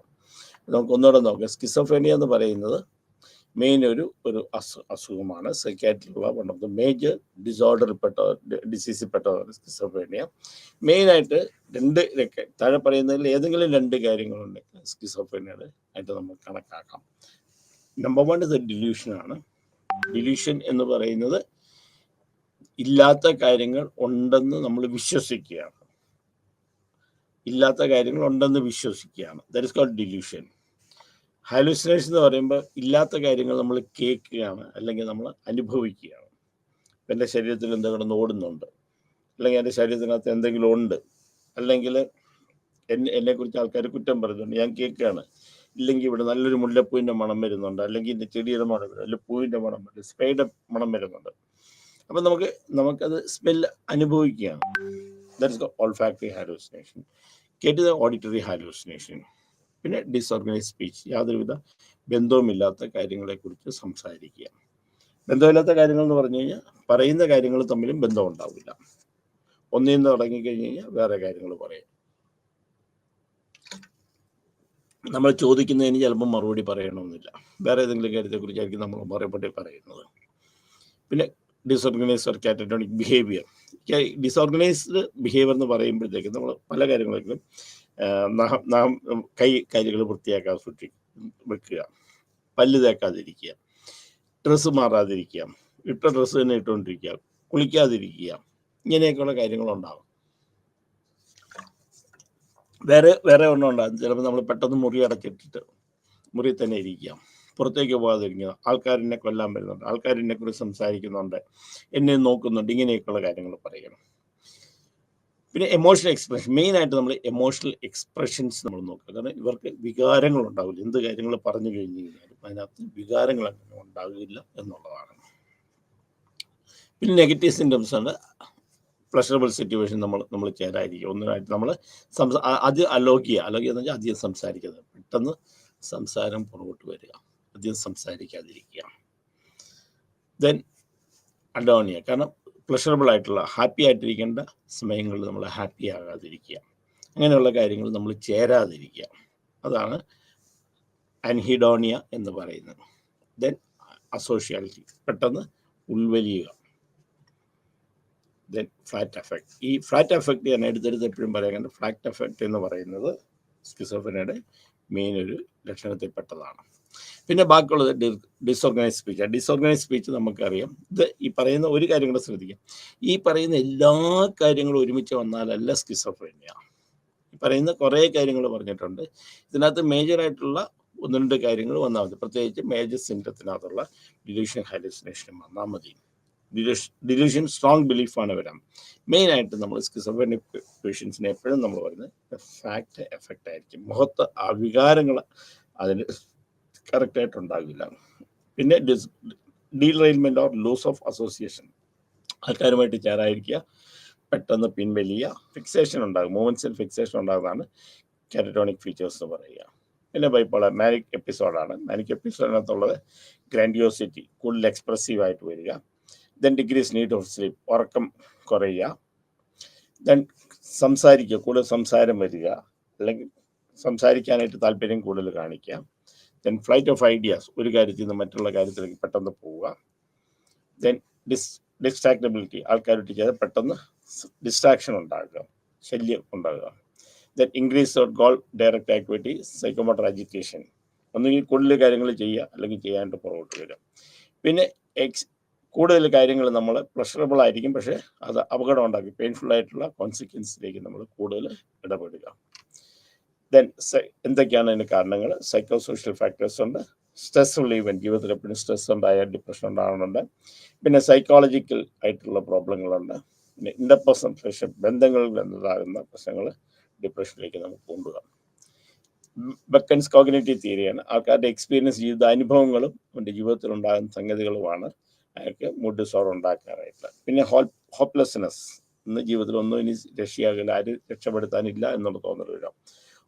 നമുക്ക് ഒന്നുകൂടെ നോക്കാം. സ്കിസോഫ്രീനിയ എന്ന് പറയുന്നത് മെയിൻ ഒരു അസുഖമാണ്. സൈക്കാട്രിക്കുള്ള വൺ ഓഫ് ദ മേജർ ഡിസീസിൽപ്പെട്ടതാണ് സ്കിസോഫ്രീനിയ. മെയിനായിട്ട് താഴെ പറയുന്നതിൽ ഏതെങ്കിലും 2 കാര്യങ്ങളുണ്ടെങ്കിൽ സ്കിസോഫ്രീനിയയുടെ ആയിട്ട് നമ്മൾ കണക്കാക്കാം. നമ്പർ 1 ഇത് ഡിലൂഷനാണ്. ഡിലൂഷൻ എന്ന് പറയുന്നത് ഇല്ലാത്ത കാര്യങ്ങൾ ഉണ്ടെന്ന് നമ്മൾ വിശ്വസിക്കുകയാണ്, ഇല്ലാത്ത കാര്യങ്ങൾ ഉണ്ടെന്ന് വിശ്വസിക്കുകയാണ്. That is called delusion. Hallucination എന്ന് പറയുമ്പോൾ ഇല്ലാത്ത കാര്യങ്ങൾ നമ്മൾ കേൾക്കുകയാണ്, അല്ലെങ്കിൽ നമ്മൾ അനുഭവിക്കുകയാണ്. എൻ്റെ ശരീരത്തിൽ എന്തെങ്കിലും ഓടുന്നുണ്ട്, അല്ലെങ്കിൽ എൻ്റെ ശരീരത്തിനകത്ത് എന്തെങ്കിലും ഉണ്ട്, അല്ലെങ്കിൽ എന്നെക്കുറിച്ച് ആൾക്കാർ കുറ്റം പറയുന്നുണ്ട്, ഞാൻ കേൾക്കുകയാണ്. ഇല്ലെങ്കിൽ ഇവിടെ നല്ലൊരു മുല്ലപ്പൂവിൻ്റെ മണം വരുന്നുണ്ട്, അല്ലെങ്കിൽ ഇതിൻ്റെ ചെടിയുടെ മണം വരുന്നുണ്ട്, അല്ലെങ്കിൽ പൂവിൻ്റെ മണം വരുന്നുണ്ട്, സ്പ്രേയുടെ മണം വരുന്നുണ്ട്. അപ്പം നമുക്കത് സ്മെല്ല് അനുഭവിക്കുകയാണ്. That is the olfactory hallucination. Get the auditory hallucination. പിന്നെ ഡിസോർഗനൈസ് സ്പീച്ച്, യാതൊരുവിധ ബന്ധവുമില്ലാത്ത കാര്യങ്ങളെക്കുറിച്ച് സംസാരിക്കുക. ബന്ധമില്ലാത്ത കാര്യങ്ങൾ എന്ന് പറഞ്ഞു കഴിഞ്ഞാൽ പറയുന്ന കാര്യങ്ങൾ തമ്മിലും ബന്ധം ഉണ്ടാവില്ല. ഒന്നിൽ നിന്ന് തുടങ്ങിക്കഴിഞ്ഞ് കഴിഞ്ഞാൽ വേറെ കാര്യങ്ങൾ പറയും. നമ്മൾ ചോദിക്കുന്നതിന് ചിലപ്പോൾ മറുപടി പറയണമെന്നില്ല, വേറെ ഏതെങ്കിലും കാര്യത്തെക്കുറിച്ചായിരിക്കും നമ്മൾ മറുപടി പറയുന്നത്. പിന്നെ disorganised or catatonic behaviour. Disorganised behaviour എന്ന് പറയുമ്പോഴത്തേക്കും നമ്മൾ പല കാര്യങ്ങളെങ്കിലും കാലുകൾ വൃത്തിയാക്കാതെ വെക്കുക, പല്ല് തേക്കാതിരിക്കുക, ഡ്രസ്സ് മാറാതിരിക്കുക, ഇട്ട ഡ്രസ്സ് തന്നെ ഇട്ടുകൊണ്ടിരിക്കുക, കുളിക്കാതിരിക്കുക, ഇങ്ങനെയൊക്കെയുള്ള കാര്യങ്ങളുണ്ടാകും. വേറെ ഒന്നും ഉണ്ടാകും. ചിലപ്പോൾ നമ്മൾ പെട്ടെന്ന് മുറി അടച്ചിട്ടിട്ട് മുറി തന്നെ ഇരിക്കുക, പുറത്തേക്ക് പോകാതിരിക്കുക, ആൾക്കാരെന്നെ കൊല്ലാൻ വരുന്നുണ്ട്, ആൾക്കാരെന്നെ കുറിച്ച് സംസാരിക്കുന്നുണ്ട്, എന്നെ നോക്കുന്നുണ്ട്, ഇങ്ങനെയൊക്കെയുള്ള കാര്യങ്ങൾ പറയണം. പിന്നെ എമോഷണൽ എക്സ്പ്രഷൻ, മെയിനായിട്ട് നമ്മൾ എമോഷണൽ എക്സ്പ്രഷൻസ് നമ്മൾ നോക്കുക. കാരണം ഇവർക്ക് വികാരങ്ങൾ ഉണ്ടാവില്ല. എന്ത് കാര്യങ്ങൾ പറഞ്ഞു കഴിഞ്ഞ് കഴിഞ്ഞാലും അതിനകത്ത് വികാരങ്ങൾ അങ്ങനെ ഉണ്ടാകില്ല എന്നുള്ളതാണ്. പിന്നെ നെഗറ്റീവ് സിംറ്റംസ് ആണ്. പ്ലഷറബിൾ സിറ്റുവേഷൻ നമ്മൾ ചേരാതിരിക്കുക, ഒന്നിനായിട്ട് നമ്മൾ അത് അലോഗ്യ എന്ന് വെച്ചാൽ അധികം സംസാരിക്കുന്നത്, പെട്ടെന്ന് സംസാരം പുറകോട്ട് വരിക, അധികം സംസാരിക്കാതിരിക്കുക. ദെൻ അഡോണിയ, കാരണം പ്ലഷറബിൾ ആയിട്ടുള്ള ഹാപ്പി ആയിട്ടിരിക്കേണ്ട സമയങ്ങളിൽ നമ്മൾ ഹാപ്പി ആകാതിരിക്കുക, അങ്ങനെയുള്ള കാര്യങ്ങൾ നമ്മൾ ചേരാതിരിക്കുക, അതാണ് അൻഹിഡോണിയ എന്ന് പറയുന്നത്. ദെൻ അസോഷ്യാലിറ്റി, പെട്ടെന്ന് ഉൾവലിയുക. Then flat affect. ഈ ഫ്ലാറ്റ് എഫക്റ്റ് ഞാൻ എടുത്തെടുത്ത് എപ്പോഴും പറയാൻ, ഫ്ലാറ്റ് എഫക്റ്റ് എന്ന് പറയുന്നത് സ്കിസോഫ്രീനിയയുടെ മെയിൻ ഒരു ലക്ഷണത്തിൽപ്പെട്ടതാണ്. പിന്നെ ബാക്കിയുള്ളത് ഡിസോർഗനൈസ് സ്പീച്ച്. ഡിസോർഗനൈസ് സ്പീച്ച് നമുക്കറിയാം. ഇത് ഈ പറയുന്ന ഒരു കാര്യം കൂടെ ശ്രദ്ധിക്കാം, ഈ പറയുന്ന എല്ലാ കാര്യങ്ങളും ഒരുമിച്ച് വന്നാലല്ല സ്കിസോഫ്രീനിയ. ഈ പറയുന്ന കുറേ കാര്യങ്ങൾ പറഞ്ഞിട്ടുണ്ട്, ഇതിനകത്ത് മേജറായിട്ടുള്ള 1-2 കാര്യങ്ങൾ വന്നാൽ മതി. പ്രത്യേകിച്ച് മേജർ സിംറ്റത്തിനകത്തുള്ള ഡിലൂഷൻ ഹാലൂസിനേഷൻ വന്നാൽ മതി. ഡിലൂഷൻ സ്ട്രോങ് ബിലീഫാണ് വരാം. മെയിനായിട്ട് നമ്മൾ സ്കിസോഫ്രീനിക് പേഷ്യൻസിനെ എപ്പോഴും നമ്മൾ പറയുന്നത് ഫാക്റ്റ് എഫക്റ്റ് ആയിരിക്കും. മുഖത്ത് ആ വികാരങ്ങൾ അതിന് കറക്റ്റായിട്ടുണ്ടാകില്ല. പിന്നെ ഡീറെയിൽമെൻറ്റ് ഓർ ലൂസ് ഓഫ് അസോസിയേഷൻ, ആൾക്കാരുമായിട്ട് ചേരാതിരിക്കുക, പെട്ടെന്ന് പിൻവലിയുക, ഫിക്സേഷൻ ഉണ്ടാകും, മൂവ്മെൻറ്റ്സിൽ ഫിക്സേഷൻ ഉണ്ടാകുന്നതാണ് കാറ്ററ്റോണിക് ഫീച്ചേഴ്സ് എന്ന് പറയുക. പിന്നെ ബൈപ്പോളർ മാനിക് എപ്പിസോഡാണ്. മാനിക് എപ്പിസോഡിനകത്തുള്ളത് ഗ്രാൻഡിയോസിറ്റി, കൂടുതൽ എക്സ്പ്രസീവായിട്ട് വരിക. Then decrease need of sleep, ഉറക്കം കുറയുക. ദെൻ സംസാരിക്കുക, കൂടുതൽ സംസാരം വരിക, അല്ലെങ്കിൽ സംസാരിക്കാനായിട്ട് താല്പര്യം കൂടുതൽ കാണിക്കുക. ദെൻ ഫ്ലൈറ്റ് ഓഫ് ഐഡിയാസ്, ഒരു കാര്യത്തിൽ നിന്ന് മറ്റുള്ള കാര്യത്തിലേക്ക് പെട്ടെന്ന് പോവുക. ദെൻ ഡിസ്ട്രാക്റ്റബിലിറ്റി, ആൾക്കാരുടെ ചെയ്ത് പെട്ടെന്ന് ഡിസ്ട്രാക്ഷൻ ഉണ്ടാകുക, ശല്യം ഉണ്ടാകുക. Then increase goal direct activity, psychomotor agitation, ഒന്നുകിൽ കൂടുതൽ കാര്യങ്ങൾ ചെയ്യുക അല്ലെങ്കിൽ ചെയ്യാനായിട്ട് പുറകോട്ട് വരിക. പിന്നെ കൂടുതൽ കാര്യങ്ങൾ നമ്മൾ പ്ലഷറബിൾ ആയിരിക്കും, പക്ഷേ അത് അപകടം ഉണ്ടാക്കി പെയിൻഫുൾ ആയിട്ടുള്ള കോൺസിക്വൻസിലേക്ക് നമ്മൾ കൂടുതൽ ഇടപെടുക. ദെൻ എന്തൊക്കെയാണ് അതിന് കാരണങ്ങൾ? സൈക്കോ സോഷ്യൽ ഫാക്ടേഴ്സ് ഉണ്ട്. സ്ട്രെസ്ഫുൾ ഈവൻറ്റ്, ജീവിതത്തിൽ എപ്പോഴും സ്ട്രെസ് ഉണ്ടായ ഡിപ്രഷൻ ഉണ്ടാകുന്നുണ്ട്. പിന്നെ സൈക്കോളജിക്കൽ ആയിട്ടുള്ള പ്രോബ്ലങ്ങളുണ്ട്. പിന്നെ ഇൻ്റർപേഴ്സണൽ പ്രശ്നം, ബന്ധങ്ങളിൽ നിന്നുണ്ടാകുന്ന പ്രശ്നങ്ങൾ ഡിപ്രഷനിലേക്ക് നമുക്ക് കൊണ്ടുപോകാം. ബെക്കൻസ് കോഗ്നിറ്റീവ് തിയറിയാണ്. ആൾക്കാരുടെ എക്സ്പീരിയൻസ്, ജീവിതാനുഭവങ്ങളും അവൻ്റെ ജീവിതത്തിൽ ഉണ്ടാകുന്ന സംഗതികളുമാണ് അയാൾക്ക് മൂഡ് ഡിസോർഡർ ഉണ്ടാക്കാനായിട്ട്. പിന്നെ ഹോപ്പ്ലെസ്നെസ്, ഇന്ന് ജീവിതത്തിൽ ഒന്നും ഇനി രക്ഷയാകില്ല, ആരും രക്ഷപ്പെടുത്താനില്ല എന്നുള്ള തോന്നൽ വരാം.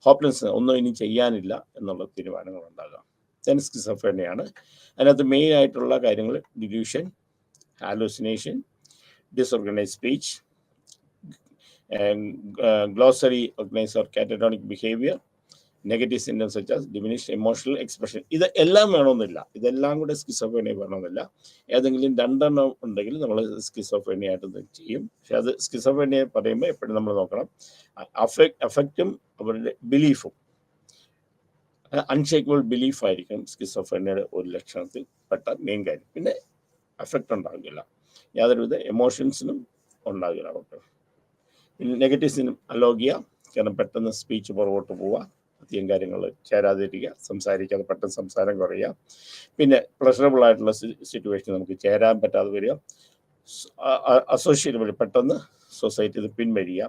ഹോപ്പ്ലെസ്നെസ്, ഒന്നും ഇനി ചെയ്യാനില്ല എന്നുള്ള തീരുമാനങ്ങൾ ഉണ്ടാകാം. ദെൻ സ്കിസോഫ്രീനിയാണ്. അതിനകത്ത് മെയിൻ ആയിട്ടുള്ള കാര്യങ്ങൾ delusion, hallucination, disorganised speech, grossly organised or catatonic behaviour, negative symptoms such as diminished emotional expression. ഇത് എല്ലാം വേണമെന്നില്ല, ഇതെല്ലാം കൂടെ സ്കിസോഫ്രീനിയ വേണമെന്നില്ല. ഏതെങ്കിലും 2 ഉണ്ടെങ്കിൽ നമ്മൾ സ്കിസോഫ്രീനിയ ആയിട്ട് ചെയ്യും. പക്ഷെ അത് സ്കിസോഫ്രീനിയ പറയുമ്പോൾ എപ്പോഴും നമ്മൾ നോക്കണം അഫക്റ്റും അവരുടെ ബിലീഫും. അൺഷേക്കബിൾ ബിലീഫായിരിക്കും സ്കിസോഫ്രീനിയയുടെ ഒരു ലക്ഷണത്തിൽ പെട്ട മെയിൻ കാര്യം. പിന്നെ അഫക്റ്റ് ഉണ്ടാകില്ല, യാതൊരുവിധ എമോഷൻസിനും ഉണ്ടാകില്ല അവർക്ക്. പിന്നെ നെഗറ്റീവ്സിനും അലോഗ്യ, കാരണം പെട്ടെന്ന് സ്പീച്ച് പുറകോട്ട് പോവുക, അധികം കാര്യങ്ങൾ ചേരാതിരിക്കുക, സംസാരിക്കാതെ പെട്ടെന്ന് സംസാരം കുറയുക. പിന്നെ പ്ലഷറബിൾ ആയിട്ടുള്ള സിറ്റുവേഷൻ നമുക്ക് ചേരാൻ പറ്റാതെ വരിക, അസോഷ്യേറ്റ് വഴി പെട്ടെന്ന് സൊസൈറ്റിയിൽ പിൻവരിക.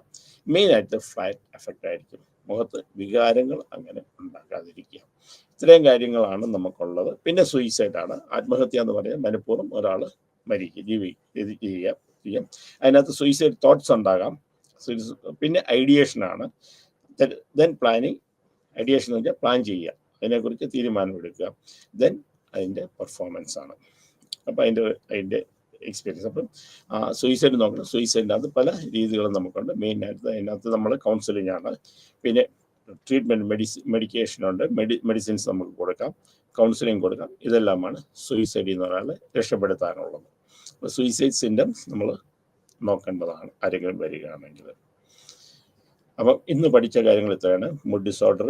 മെയിനായിട്ട് ഫ്ലാറ്റ് എഫക്റ്റ് ആയിരിക്കും. മുഖത്ത് വികാരങ്ങൾ അങ്ങനെ ഉണ്ടാക്കാതിരിക്കുക. ഇത്രയും കാര്യങ്ങളാണ് നമുക്കുള്ളത്. പിന്നെ സൂയിസൈഡാണ്. ആത്മഹത്യ എന്ന് പറഞ്ഞാൽ മനഃപൂർവ്വം ഒരാൾ ചെയ്യാം. അതിനകത്ത് സൂയിസൈഡ് തോട്ട്സ് ഉണ്ടാകാം. പിന്നെ ഐഡിയേഷനാണ്. Then planning. ഐഡിയേഷൻ എന്ന് വെച്ചാൽ പ്ലാൻ ചെയ്യുക, അതിനെക്കുറിച്ച് തീരുമാനമെടുക്കുക. ദെൻ അതിൻ്റെ പെർഫോമൻസ് ആണ്. അപ്പോൾ അതിൻ്റെ എക്സ്പീരിയൻസ്. അപ്പം സൂയിസൈഡ് നോക്കണം. സൂയിസൈഡിനകത്ത് പല രീതികളും നമുക്കുണ്ട്. മെയിനായിട്ട് അതിനകത്ത് നമ്മൾ കൗൺസിലിംഗ് ആണ്. പിന്നെ ട്രീറ്റ്മെൻറ്റ്, മെഡിക്കേഷനുണ്ട്, മെഡിസിൻസ് നമുക്ക് കൊടുക്കാം, കൗൺസിലിംഗ് കൊടുക്കാം. ഇതെല്ലാമാണ് സൂയിസൈഡിൽ നിന്ന് ഒരാളെ രക്ഷപ്പെടുത്താനുള്ളത്. അപ്പോൾ സൂയിസൈഡ് സിംറ്റംസ് നമ്മൾ നോക്കേണ്ടതാണ് ആരെങ്കിലും വരികയാണെങ്കിൽ. അപ്പം ഇന്ന് പഠിച്ച കാര്യങ്ങൾ ഇത്രയാണ്. മൂഡ് ഡിസോർഡർ,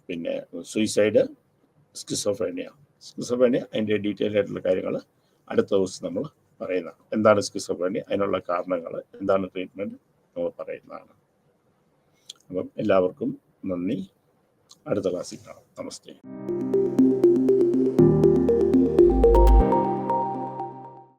പിന്നെ സൂയിസൈഡ്, സ്കിസോഫ്രീനിയ അതിൻ്റെ ഡീറ്റെയിൽ ആയിട്ടുള്ള കാര്യങ്ങൾ അടുത്ത ദിവസം നമ്മൾ പറയുന്നതാണ്. എന്താണ് സ്കിസോഫ്രീനിയ, അതിനുള്ള കാരണങ്ങൾ, എന്താണ് ട്രീറ്റ്മെൻറ്റ് നമ്മൾ പറയുന്നതാണ്. അപ്പം എല്ലാവർക്കും നന്ദി. അടുത്ത ക്ലാസ്സിൽ കാണാം. നമസ്തേ.